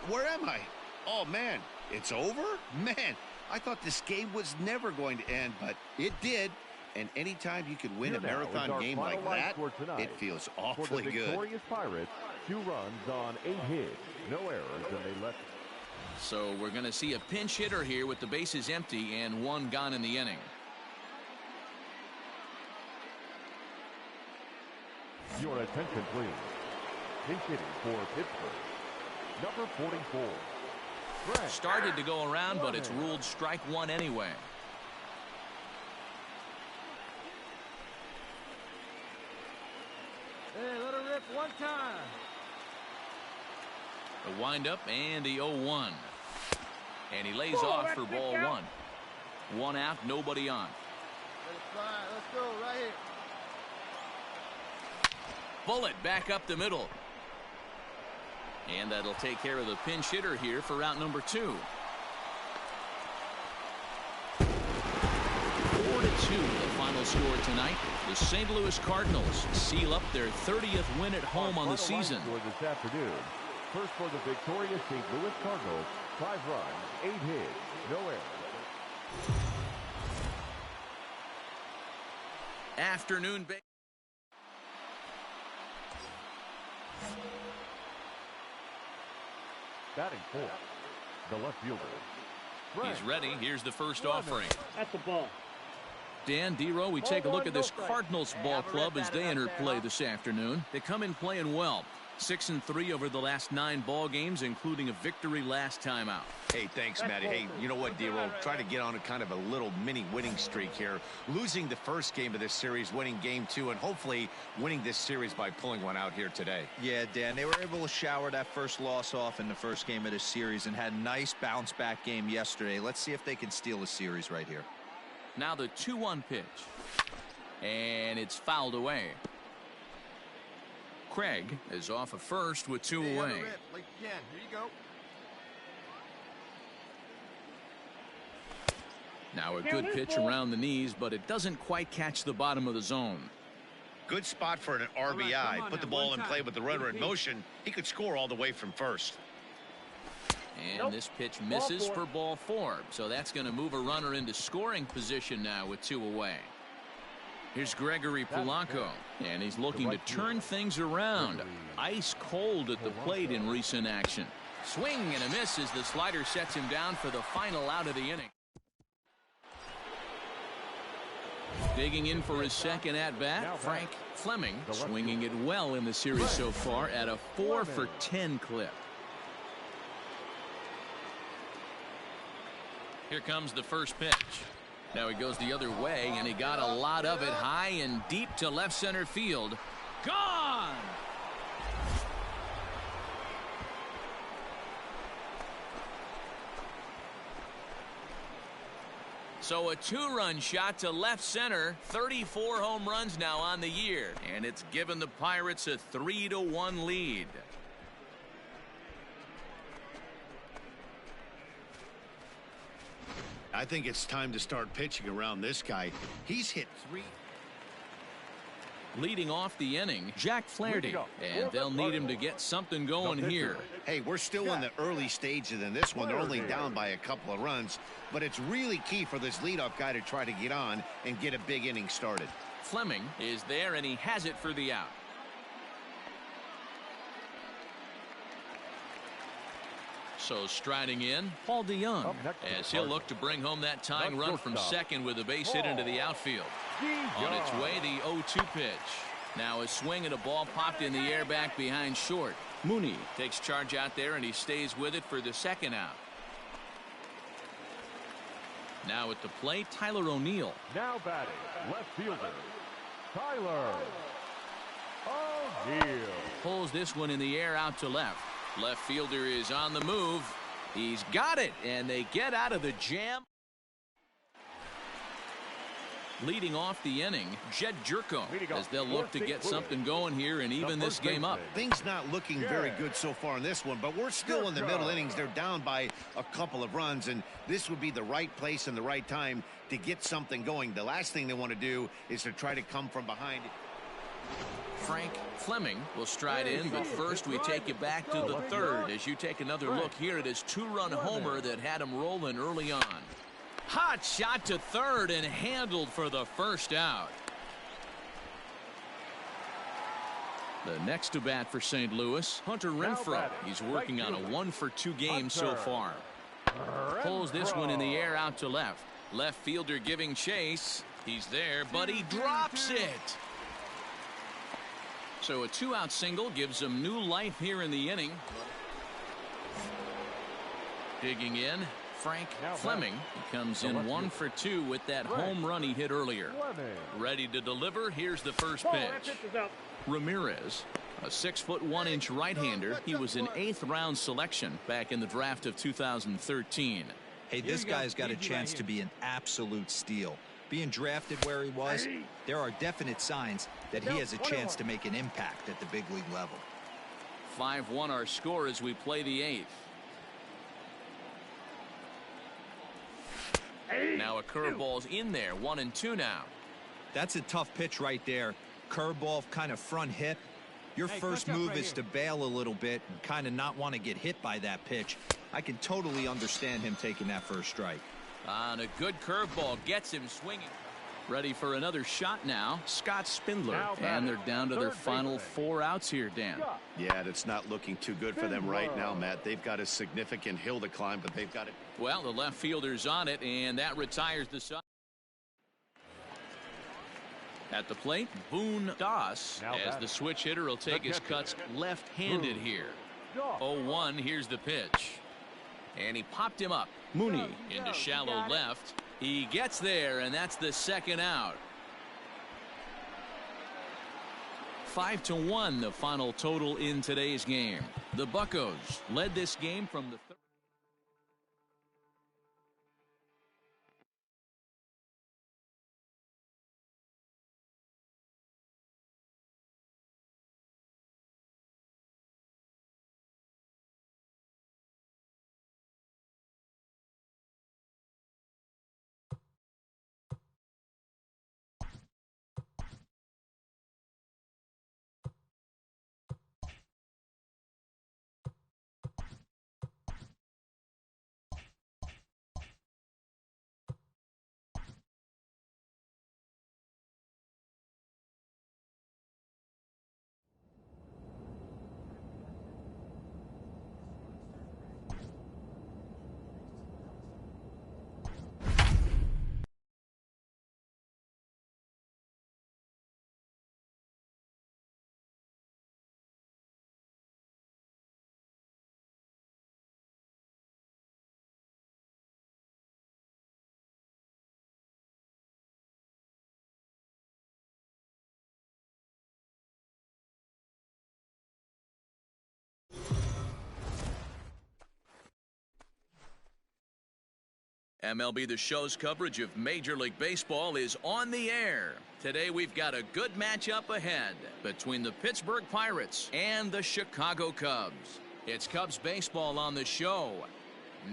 Where am I? Oh, man. It's over? Man, I thought this game was never going to end, but it did. And anytime you can win a marathon game like that, it feels awfully good. Victorious Pirates, 2 runs on 8 hits, no errors, and they left. So we're going to see a pinch hitter here with the bases empty and 1 gone in the inning. Your attention, please. Pinch hitting for Pittsburgh, number 44. Frank. Started to go around, but it's ruled strike 1 anyway. Hey, let her rip one time. The windup and the 0-1. And he lays off for ball 1. 1 out, nobody on. Let it fly. Let's go right here. Bullet back up the middle. And that'll take care of the pinch hitter here for out number 2. 4-2 the final score tonight. The St. Louis Cardinals seal up their 30th win at home on the season. This afternoon. First for the victorious St. Louis Cardinals, 5 runs, 8 hits, no errors. Afternoon. Batting 4th, the left fielder. He's ready. Here's the first offering. That's the ball. Dan, D-Row, we take a look at this Cardinals ball club as they enter play this afternoon. They come in playing well. 6-3 over the last 9 ball games, including a victory last time out. Hey, thanks, Matty. Hey, you know what, D-Roll? Try to get on a kind of a little mini winning streak here. Losing the first game of this series, winning game 2, and hopefully winning this series by pulling one out here today. Yeah, Dan, they were able to shower that first loss off in the first game of this series and had a nice bounce-back game yesterday. Let's see if they can steal a series right here. Now the 2-1 pitch. And it's fouled away. Craig is off of first with 2 away. Here you go. Now a good pitch around the knees, but it doesn't quite catch the bottom of the zone. Good spot for an RBI. Put the ball in play with the runner in motion. He could score all the way from first. And this pitch misses for ball 4. So that's going to move a runner into scoring position now with 2 away. Here's Gregory Polanco, and he's looking to turn things around. Ice cold at the plate in recent action. Swing and a miss as the slider sets him down for the final out of the inning. Digging in for his second at-bat, Frank Fleming, swinging it well in the series so far at a 4-for-10 clip. Here comes the first pitch. Now he goes the other way, and he got a lot of it high and deep to left center field. Gone! So a 2-run shot to left center. 34 home runs now on the year, and it's given the Pirates a 3-1 lead. I think it's time to start pitching around this guy. He's hit 3. Leading off the inning, Jack Flaherty, and they'll need him to get something going here. Hey, we're still in the early stages in this one. They're only down by a couple of runs, but it's really key for this leadoff guy to try to get on and get a big inning started. Fleming is there, and he has it for the out. So striding in, Paul DeYoung, as he'll look to bring home that tying run from second with a base hit into the outfield. On its way, the 0-2 pitch. Now a swing and a ball popped in the air back behind short. Mooney takes charge out there, and he stays with it for the second out. Now at the plate, Tyler O'Neill. Now batting, left fielder, Tyler O'Neill. Pulls this one in the air out to left. Left fielder is on the move. He's got it, and they get out of the jam. Leading off the inning, Jed Jerko, as they'll look to get something going here and even this game up. Things not looking very good so far in this one, but we're still in the middle innings. They're down by a couple of runs, and this would be the right place and the right time to get something going. The last thing they want to do is to try to come from behind. Frank Fleming will stride in, but first we take you back to the third as you take another look here at his 2-run homer that had him rolling early on. Hot shot to third and handled for the first out. The next to bat for St. Louis, Hunter Renfroe. He's working on a 1-for-2 game so far. Pulls this one in the air out to left. Left fielder giving chase. He's there, but he drops it. So a 2-out single gives them new life here in the inning. Digging in, Frank Fleming. He comes in 1-for-2 with that home run he hit earlier. Ready to deliver. Here's the first pitch. Ramirez, a 6'1" right-hander. He was an 8th-round selection back in the draft of 2013. Hey, this guy's got a chance to be an absolute steal. Being drafted where he was, there are definite signs that he has a chance to make an impact at the big league level. 5-1 our score as we play the 8th. Now a curveball's in there, 1-2 now. That's a tough pitch right there. Curveball, kind of front hip. Your first move is to bail a little bit and kind of not want to get hit by that pitch. I can totally understand him taking that first strike. On a good curveball, gets him swinging. Ready for another shot now, Scott Spindler. And they're down to their final 4 outs here, Dan. Yeah, that's not looking too good for them right now, Matt. They've got a significant hill to climb, but they've got it. Well, the left fielder's on it, and that retires the side. At the plate, Boone Das, as the switch hitter, will take his cuts left-handed here. 0-1, here's the pitch. And he popped him up. Mooney into shallow left. He gets there, and that's the second out. 5-1, the final total in today's game. The Buccos led this game from the third. MLB The Show's coverage of Major League Baseball is on the air. Today we've got a good matchup ahead between the Pittsburgh Pirates and the Chicago Cubs. It's Cubs baseball on the show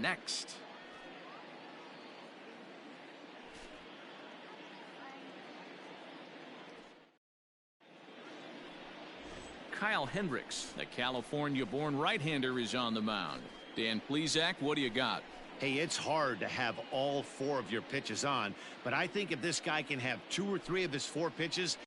next. Kyle Hendricks, the California-born right-hander, is on the mound. Dan Plesac, what do you got? Hey, it's hard to have all 4 of your pitches on, but I think if this guy can have 2 or 3 of his 4 pitches,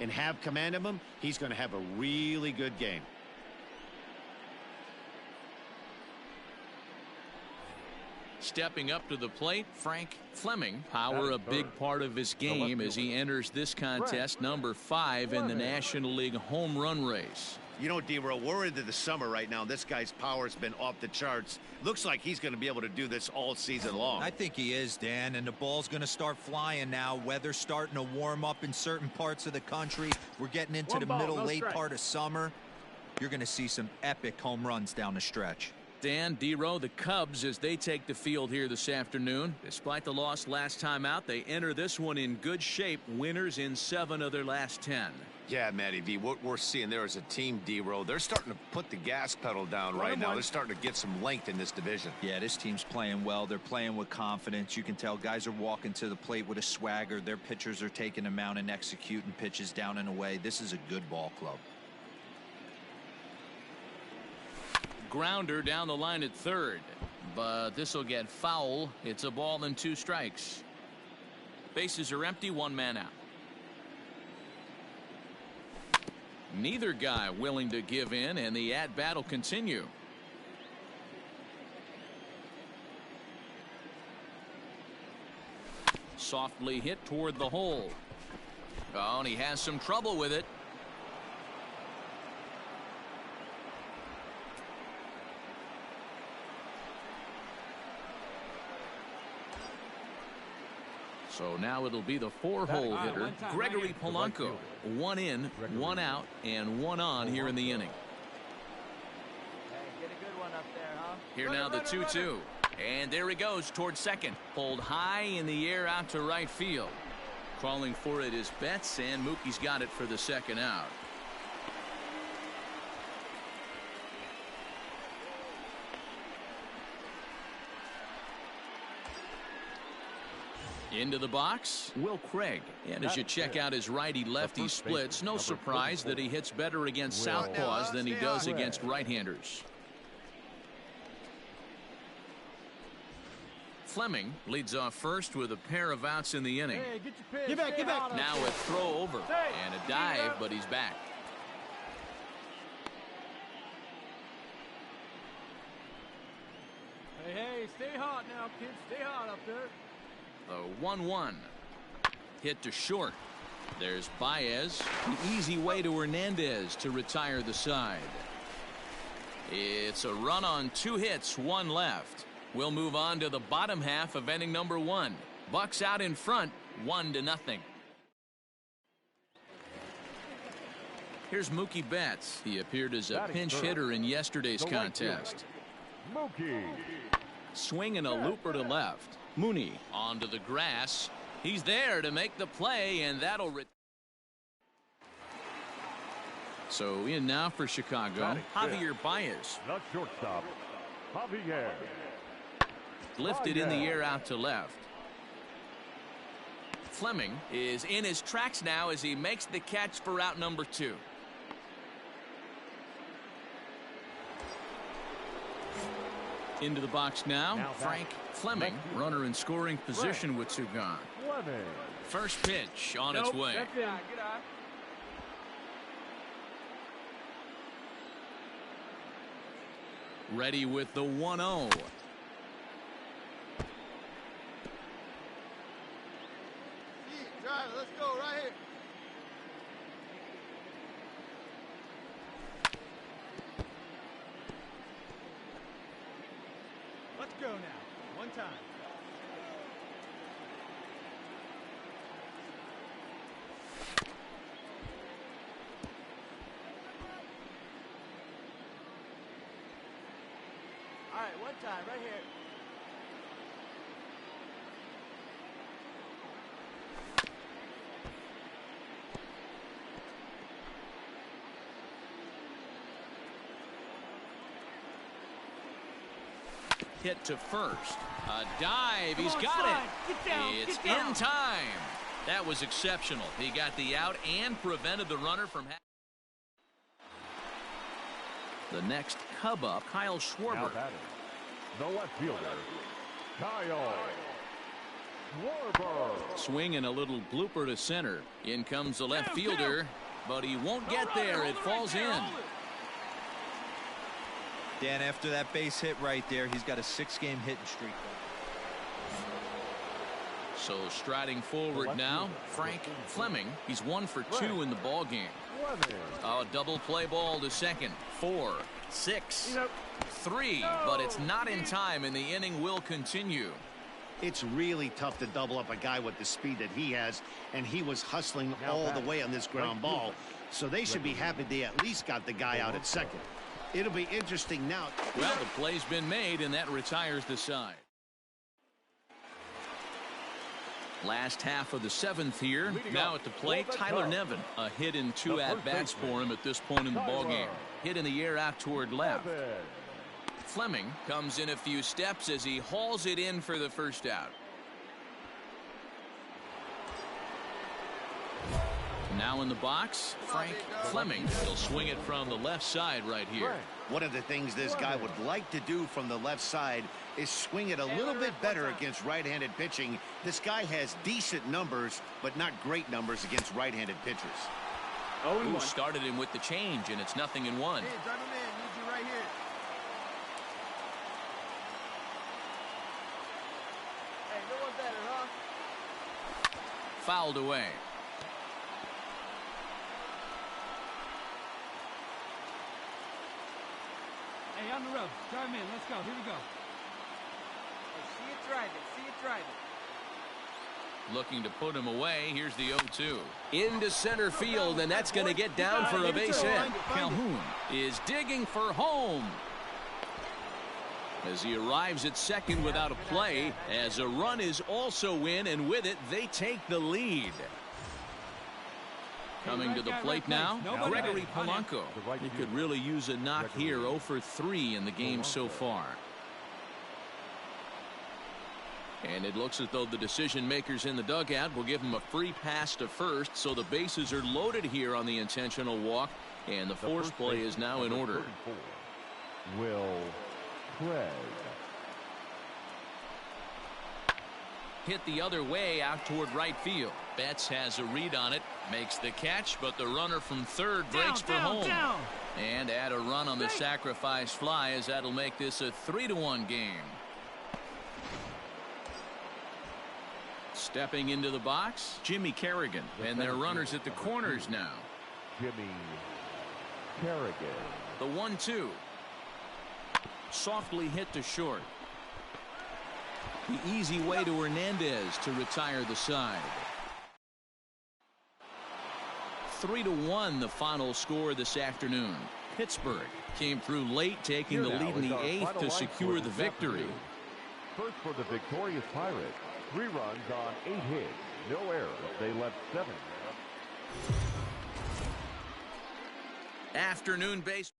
and have command of him, he's going to have a really good game. Stepping up to the plate, Frank Fleming. Power a big part of his game as he enters this contest, number 5 in the National League home run race. You know, D-Row, we're into the summer right now. This guy's power has been off the charts. Looks like he's going to be able to do this all season long. I think he is, Dan, and the ball's going to start flying now. Weather's starting to warm up in certain parts of the country. We're getting into the late part of summer. You're going to see some epic home runs down the stretch. Dan, D-Row, the Cubs, as they take the field here this afternoon. Despite the loss last time out, they enter this one in good shape. Winners in 7 of their last 10. Yeah, Matty V, what we're seeing there is a team, D-Row. They're starting to put the gas pedal down right now. They're starting to get some length in this division. Yeah, this team's playing well. They're playing with confidence. You can tell guys are walking to the plate with a swagger. Their pitchers are taking them out and executing pitches down and away. This is a good ball club. Grounder down the line at third, but this will get foul. It's a ball and 2 strikes. Bases are empty, 1 man out. Neither guy willing to give in, and the at-bat will continue. Softly hit toward the hole. Oh, and he has some trouble with it. So now it'll be the 4-hole hitter, Gregory Polanco. 1 in, 1 out, and 1 on here in the inning. Hey, get a good one up there, huh? Here now the 2-2. And there he goes towards second. Pulled high in the air out to right field. Crawling for it is Betts, and Mookie's got it for the second out. Into the box, Will Craig. And as you check out his righty-lefty splits, no surprise that he hits better against southpaws than he does against right-handers. Fleming leads off first with a pair of outs in the inning. Hey, get your pitch. Get back. Now a throw over and a dive, but he's back. Hey, stay hot now, kids. Stay hot up there. The 1-1. Hit to short. There's Baez. An easy way to Hernandez to retire the side. It's a run on 2 hits, 1 left. We'll move on to the bottom half of inning number 1. Bucks out in front, 1-0. Here's Mookie Betts. He appeared as a pinch hitter in yesterday's contest. Mookie. Swinging a looper to left. Mooney onto the grass. He's there to make the play, and that'll so in now for Chicago, Javier Baez. The shortstop, Javier. Lifted in the air out to left. Fleming is in his tracks now as he makes the catch for out number 2. Into the box now Frank Fleming, runner in scoring position with 2 gone. First pitch on its way. Ready with the 1-0. Driver, let's go right here. Let's go now. One time. All right, one time right here. Hit to first. A dive. He's got it. Get down. It's in time. That was exceptional. He got the out and prevented the runner from the next Cub up, Kyle Schwarber. The left fielder, Kyle. Swing and a little blooper to center. In comes the left fielder, but he won't get there. It falls in. Dan, after that base hit right there, he's got a 6-game hitting streak. So striding forward now, Frank Fleming. He's 1 for 2 in the ball game. A double play ball to second. 4, 6, 3, but it's not in time, and the inning will continue. It's really tough to double up a guy with the speed that he has, and he was hustling all the way on this ground ball. So they should be happy they at least got the guy out at second. It'll be interesting now. Well, the play's been made, and that retires the side. Last half of the 7th here. Now at the plate, Tyler Nevin. A hit in 2 at-bats for him at this point in the ballgame. Hit in the air out toward left. Fleming comes in a few steps as he hauls it in for the first out. Now in the box, Frank Fleming. He'll swing it from the left side right here. One of the things this guy would like to do from the left side is swing it a little bit better against right-handed pitching. This guy has decent numbers, but not great numbers against right-handed pitchers. Who started him with the change, and it's 0-1. Hey, drive him in. Need you right here. Hey, no one better, huh? Fouled away. Hey, on the road. Drive him in. Let's go. Here we go. Hey, see it driving. See it driving. Looking to put him away. Here's the 0-2. Into center field, and that's going to get down for a base hit. Calhoun is digging for home. As he arrives at second without a play, as a run is also in, and with it, they take the lead. Coming to the plate now, Gregory Polanco. He could really use a knock here. 0 for 3 in the game so far. And it looks as though the decision makers in the dugout will give him a free pass to first, so the bases are loaded here on the intentional walk, and the force play is now in order. Will Craig. Hit the other way out toward right field. Betts has a read on it, makes the catch, but the runner from third breaks for home. And add a run on the sacrifice fly, as that'll make this a 3-1 game. Stepping into the box, Jimmy Kerrigan, and their runners at the corners now. Jimmy Kerrigan. The 1-2. Softly hit to short. The easy way to Hernandez to retire the side. 3-1 the final score this afternoon. Pittsburgh came through late, taking the lead in the 8th to secure the victory. First for the victorious Pirates. 3 runs on 8 hits. No errors. They left 7. Afternoon base.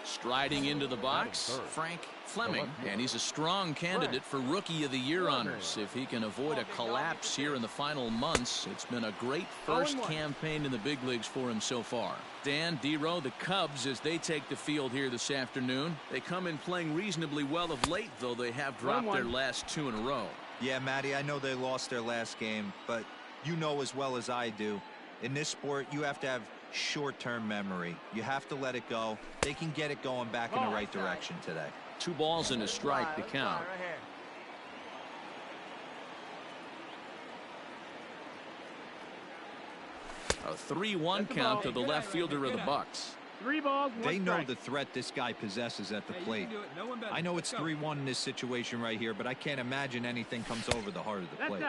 Striding into the box, Frank Fleming, and he's a strong candidate for Rookie of the Year honors. If he can avoid a collapse here in the final months, it's been a great first campaign in the big leagues for him so far. Dan, D-Row, the Cubs, as they take the field here this afternoon. They come in playing reasonably well of late, though they have dropped their last 2 in a row. Yeah, Matty, I know they lost their last game, but you know as well as I do, in this sport, you have to have short-term memory. You have to let it go. They can get it going back in the right direction today. 2 balls and a strike to count. A 3-1 count to the left fielder of the Bucks. 3 balls, 1 They know strike. the threat this guy possesses at the plate. I know it's 3-1 in this situation right here, but I can't imagine anything comes over the heart of the plate.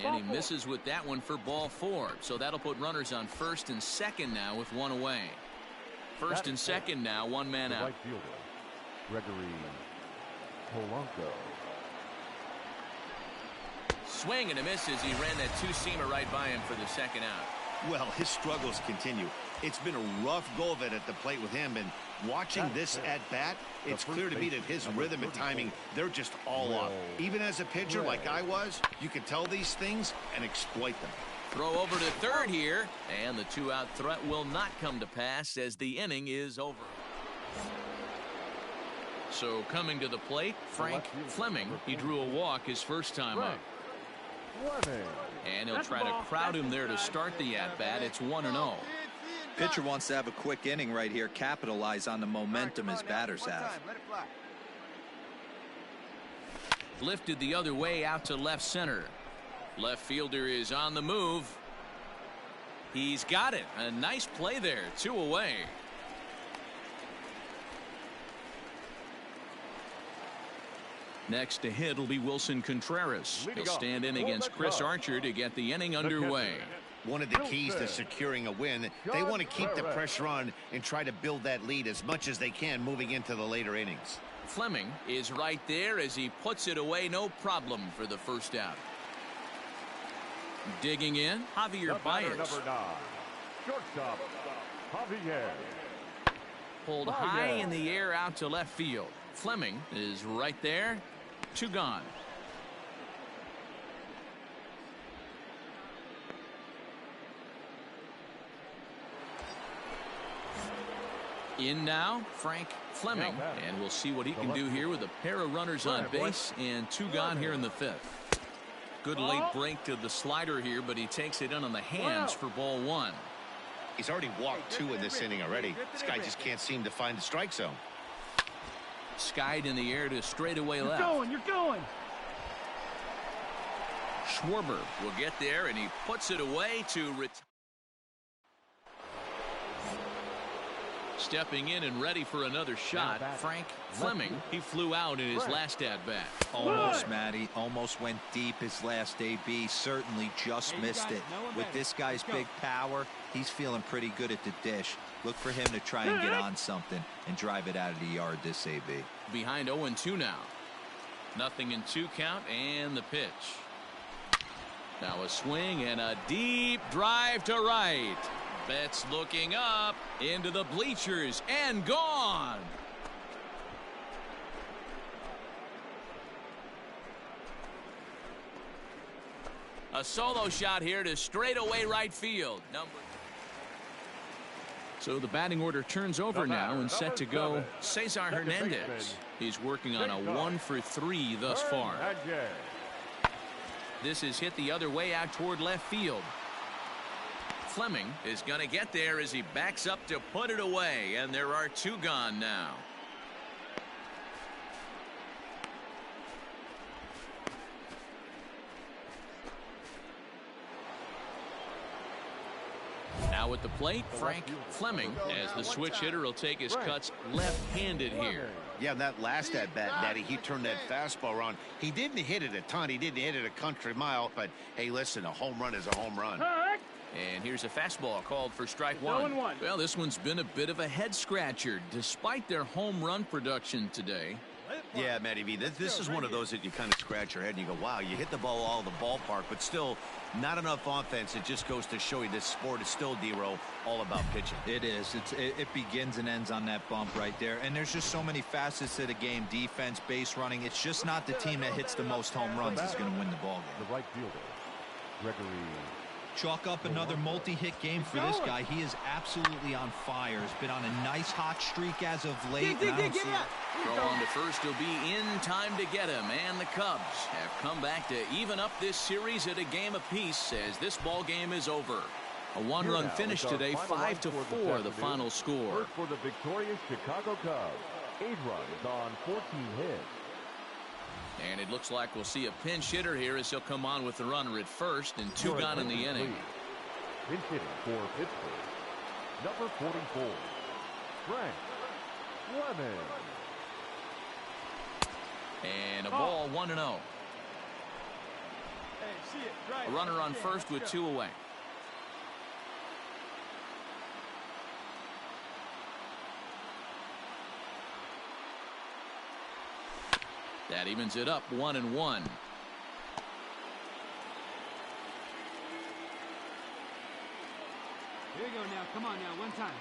And he misses with that one for ball 4. So that'll put runners on first and second now with 1 away. First and second now, 1 man out. Right fielder, Gregory Polanco. Swing and a miss as he ran that 2-seamer right by him for the second out. Well, his struggles continue. It's been a rough go of it at the plate with him, and watching this at-bat, it's clear to me that his rhythm and timing, they're just all off. Even as a pitcher like I was, you can tell these things and exploit them. Throw over to third here, and the 2-out threat will not come to pass as the inning is over. So coming to the plate, Frank Fleming. He drew a walk his first time up. And he'll try to crowd him there to start the at-bat. It's 1-0. Pitcher wants to have a quick inning right here, capitalize on the momentum his batters have. Lifted the other way out to left center. Left fielder is on the move. He's got it. A nice play there. 2 away. Next to hit will be Wilson Contreras. He'll stand in against Chris Archer to get the inning underway. One of the keys to securing a win, they want to keep the pressure on and try to build that lead as much as they can moving into the later innings. Fleming is right there as he puts it away, no problem for the first out. Digging in, Javier Baez. Number 9, shortstop, Javier. Pulled high in the air out to left field. Fleming is right there. 2 gone. In now, Frank Fleming, and we'll see what he can do here with a pair of runners on base and 2 gone here in the 5th. Good late break to the slider here, but he takes it in on the hands for ball 1. He's already walked 2 in this inning already. This guy just can't seem to find the strike zone. Skied in the air to straightaway left. You're going. Schwarber will get there, and he puts it away to retire. Stepping in and ready for another shot, Frank Fleming. He flew out in his last at-bat. Almost, Matty. Almost went deep his last AB. Certainly just missed it. With this guy's big power, he's feeling pretty good at the dish. Look for him to try and get on something and drive it out of the yard this AB. Behind 0-2 now. Nothing in 2 count, and the pitch. Now a swing and a deep drive to right. Betts looking up into the bleachers and gone. A solo shot here to straightaway right field. So the batting order turns over now and set to go Cesar Hernandez. He's working on a 1 for 3 thus far. This is hit the other way out toward left field. Fleming is going to get there as he backs up to put it away, and there are 2 gone now. Now at the plate, Frank Fleming, as the switch hitter will take his cuts left-handed here. Yeah, that last at-bat, Natty, he turned that fastball around. He didn't hit it a ton. He didn't hit it a country mile, but hey, listen, a home run is a home run. And here's a fastball called for strike 1. Well, this one's been a bit of a head-scratcher, despite their home run production today. Yeah, Matty V, this is one of those that you kind of scratch your head and you go, wow, you hit the ball all the ballpark, but still not enough offense. It just goes to show you this sport is still, D-Row, all about pitching. It is. It begins and ends on that bump right there. And there's just so many facets to the game. Defense, base running. It's just not the team that hits the most home runs is going to win the ball game. The right fielder, Gregory. Chalk up another multi-hit game for this guy. He is absolutely on fire. He's been on a nice hot streak as of late. Throw on to first will be in time to get him. And the Cubs have come back to even up this series at a game apiece as this ball game is over. A 1-run finish today, 5-4 the final score. First for the victorious Chicago Cubs, 8 runs on 14 hits. And it looks like we'll see a pinch hitter here as he'll come on with the runner at first and 2 gone in the inning. Pinch hitting for Pittsburgh, number 44, Frank Fleming. And a ball, 1-0. A runner on first with 2 away. That evens it up, 1-1. Here you go now. Come on now. One time.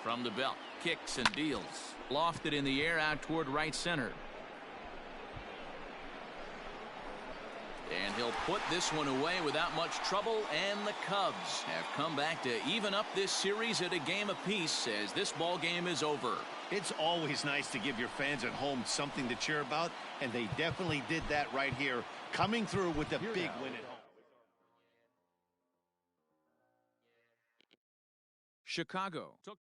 From the belt, kicks and deals. Lofted in the air out toward right center. And he'll put this one away without much trouble, and the Cubs have come back to even up this series at a game apiece as this ball game is over. It's always nice to give your fans at home something to cheer about, and they definitely did that right here, coming through with a big win at home. Chicago took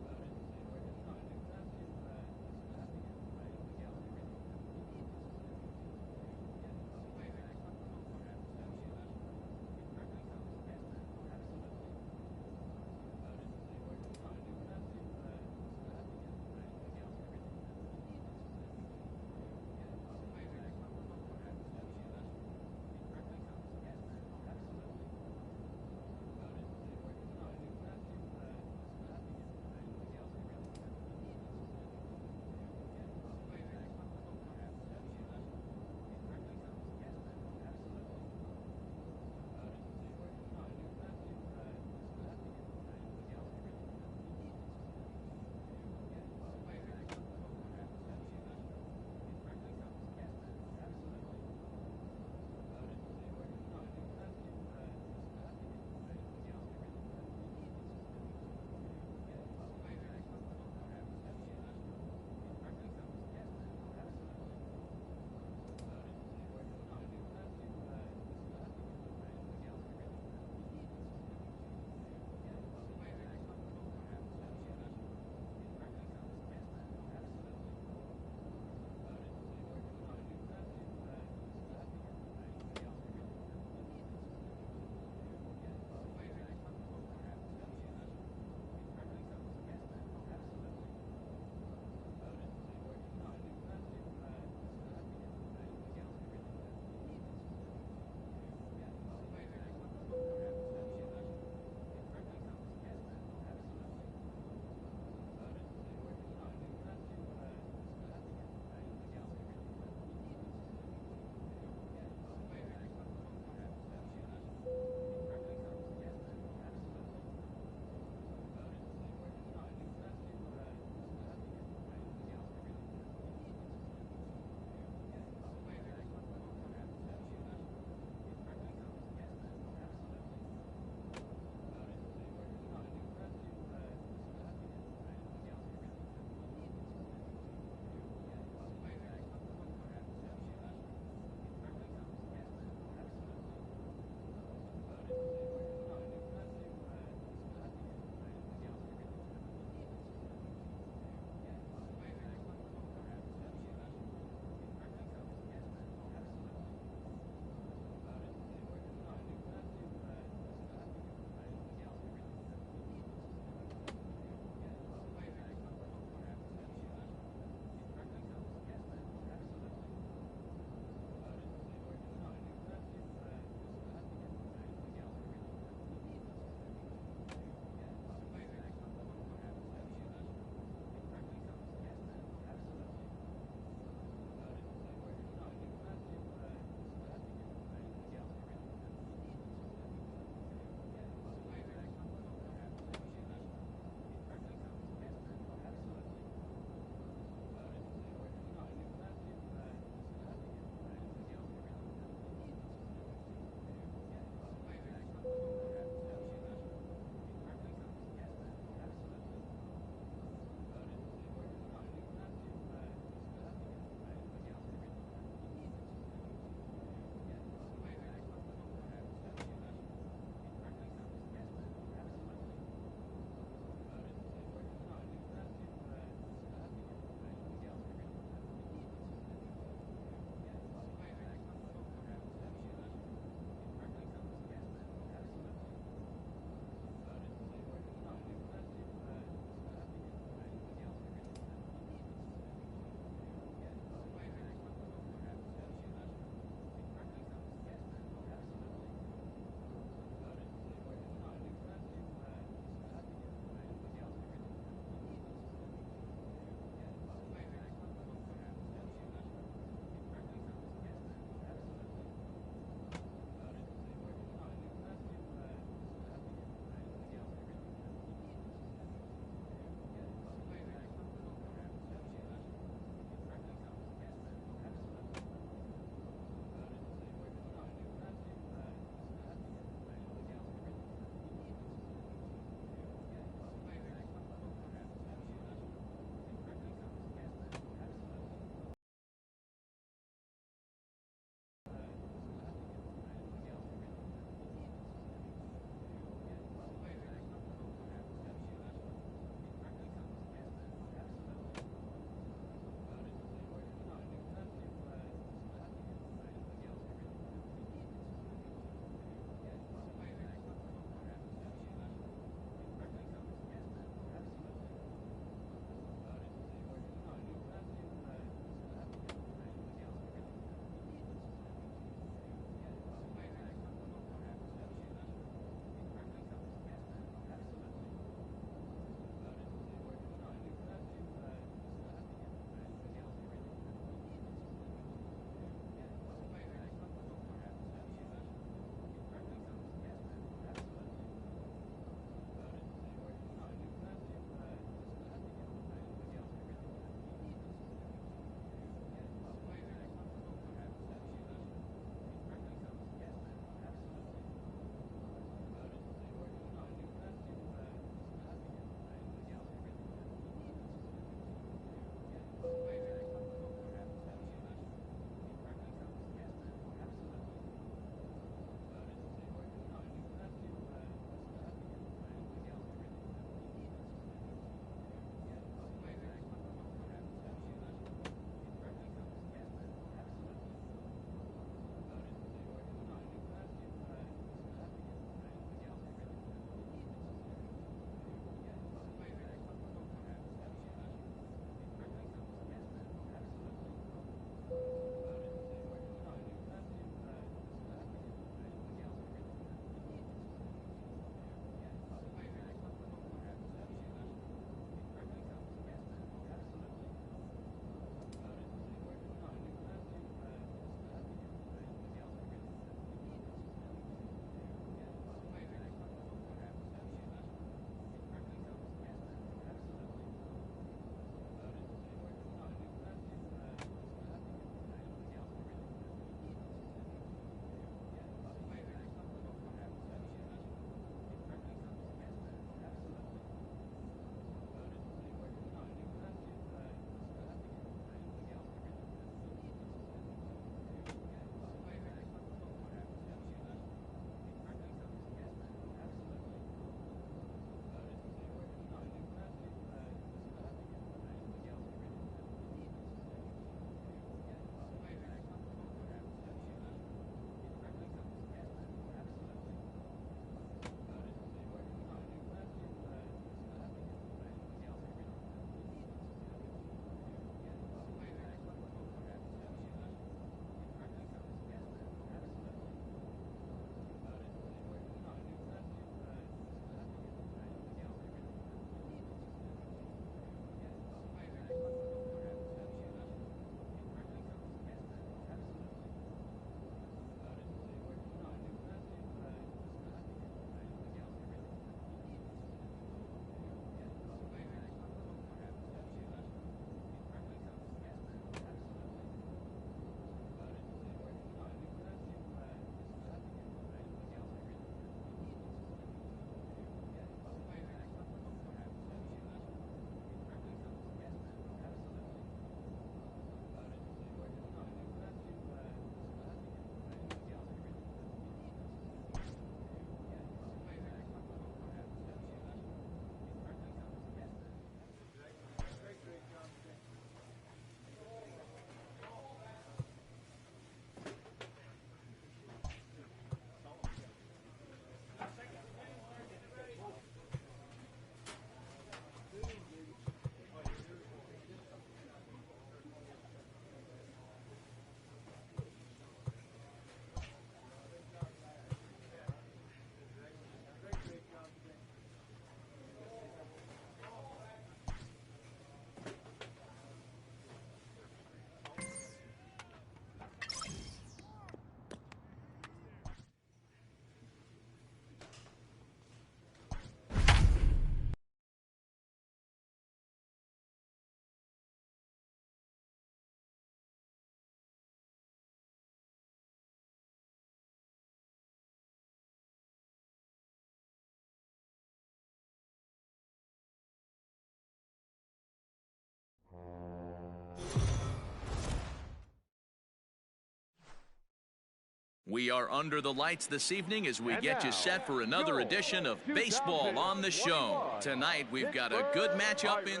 We are under the lights this evening as we get you set for another edition of Baseball on the Show. Tonight, we've got a good matchup in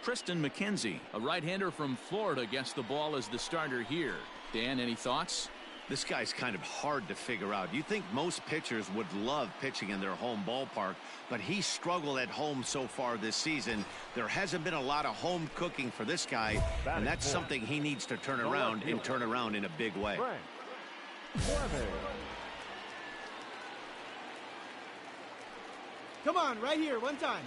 Tristan McKenzie, a right-hander from Florida, gets the ball as the starter here. Dan, any thoughts? This guy's kind of hard to figure out. You think most pitchers would love pitching in their home ballpark, but he struggled at home so far this season. There hasn't been a lot of home cooking for this guy, and that's something he needs to turn around and turn around in a big way. Come on, right here, one time.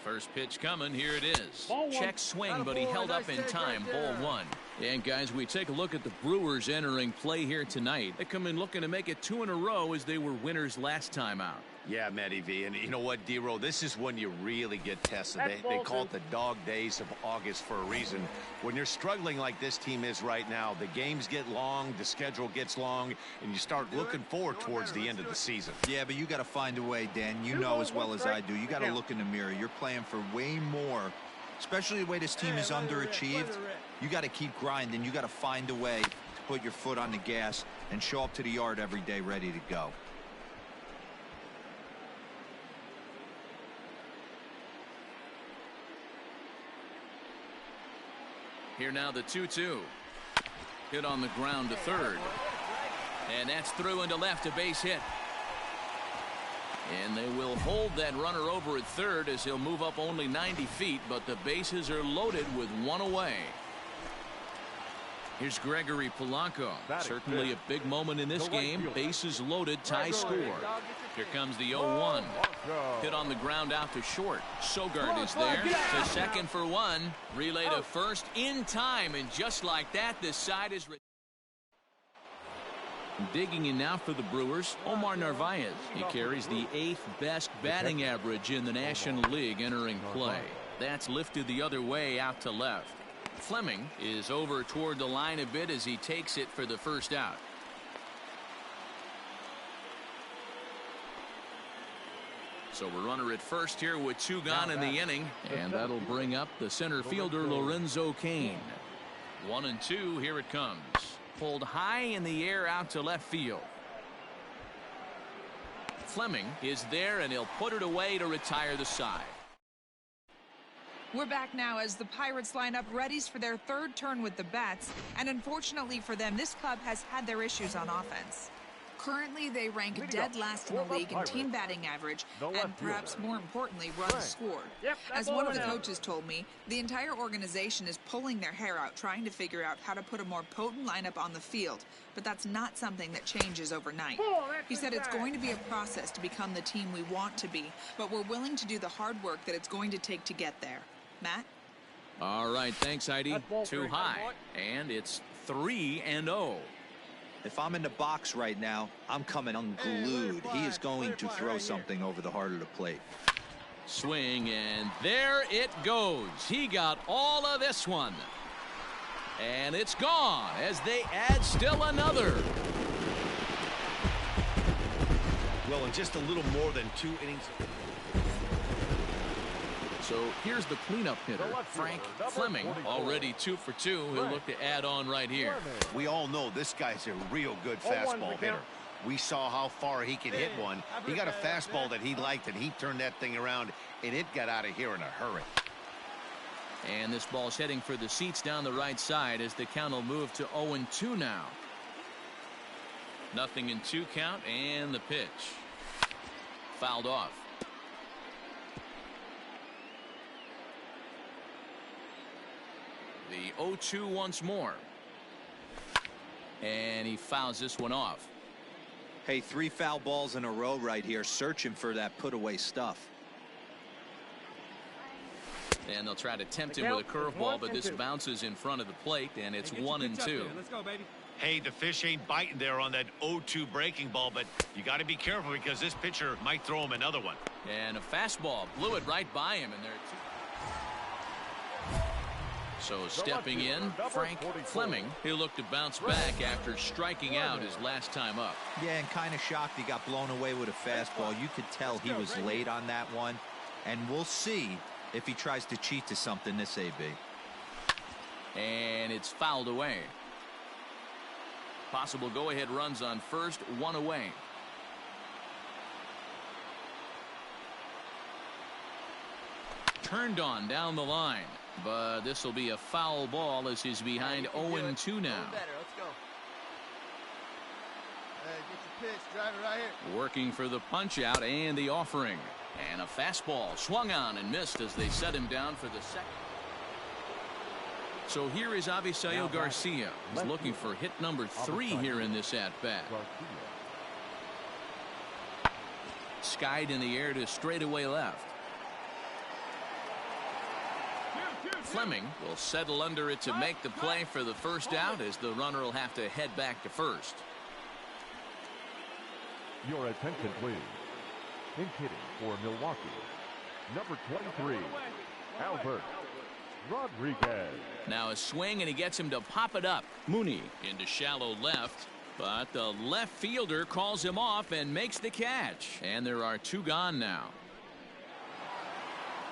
First pitch coming, here it is. Check swing, but he held up in time. Ball one. And guys, we take a look at the Brewers entering play here tonight. They come in looking to make it 2 in a row as they were winners last time out. Yeah, Matty V, and you know what, D-Row, this is when you really get tested. They call it the dog days of August for a reason. When you're struggling like this team is right now, the games get long, the schedule gets long, and you start looking forward towards the end of the season. Yeah, but you got to find a way, Dan. You know as well as I do. You got to look in the mirror. You're playing for way more, especially the way this team is underachieved. You got to keep grinding. You got to find a way to put your foot on the gas and show up to the yard every day ready to go. Here now the 2-2. Hit on the ground to third. And that's through into left, a base hit. And they will hold that runner over at third as he'll move up only 90 feet, but the bases are loaded with one away. Here's Gregory Polanco. Certainly a big moment in this game. Bases loaded, tie score. Here comes the 0-1. Hit on the ground out to short. Sogard is there to second for one. Relay to first in time, and just like that, this side is digging in now for the Brewers, Omar Narvaez. He carries the 8th best batting average in the National League entering play. That's lifted the other way out to left. Fleming is over toward the line a bit as he takes it for the first out. So we're runner at first here with 2 gone in the inning, and that'll bring up the center fielder Lorenzo Cain. 1-2, here it comes. Pulled high in the air out to left field. Fleming is there, and he'll put it away to retire the side. We're back now as the Pirates line up readies for their third turn with the bats, and unfortunately for them, this club has had their issues on offense. Currently, they rank dead last in the league in team batting average, and perhaps more importantly, runs scored. As one of the coaches told me, the entire organization is pulling their hair out trying to figure out how to put a more potent lineup on the field, but that's not something that changes overnight. He said it's going to be a process to become the team we want to be, but we're willing to do the hard work that it's going to take to get there. Matt? All right, thanks, Heidi. Too high, and it's 3-0. If I'm in the box right now, I'm coming unglued. He is going to throw something over the heart of the plate. Swing, and there it goes. He got all of this one. And it's gone as they add still another. Well, in just a little more than 2 innings. So here's the cleanup hitter, Frank Fleming, already 2 for 2. He'll look to add on right here. We all know this guy's a real good fastball hitter. We saw how far he can hit one. He got a fastball that he liked, and he turned that thing around, and it got out of here in a hurry. And this ball's heading for the seats down the right side as the count will move to 0-2 now. 0-2 count, and the pitch. Fouled off. The 0-2 once more. And he fouls this one off. Hey, 3 foul balls in a row right here, searching for that put-away stuff. And they'll try to tempt him with a curveball, but this bounces in front of the plate, and it's 1-2. Let's go, baby. Hey, the fish ain't biting there on that 0-2 breaking ball, but you got to be careful because this pitcher might throw him another one. And a fastball blew it right by him, and there are 2. So stepping in, Frank Fleming. He'll look to bounce back after striking out his last time up. Yeah, and kind of shocked he got blown away with a fastball. You could tell he was late on that one, and we'll see if he tries to cheat to something this AB. And it's fouled away. Possible go-ahead runs on first, one away. Turned on down the line, but this will be a foul ball as he's behind 0-2 now. Let's go. Hey, get your pitch, drive it right here. Working for the punch out and the offering. And a fastball swung on and missed as they set him down for the second. So here is Avisail Garcia. He's looking for hit number 3 here in this at-bat. Skied in the air to straightaway left. Fleming will settle under it to make the play for the first out as the runner will have to head back to first. Your attention, please. In hitting for Milwaukee, number 23, Albert Rodriguez. Now a swing, and he gets him to pop it up. Mooney into shallow left, but the left fielder calls him off and makes the catch. And there are 2 gone now.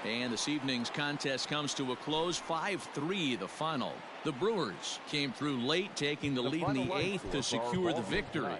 And this evening's contest comes to a close, 5-3 the final. The Brewers came through late, taking the lead in the 8th to secure the victory.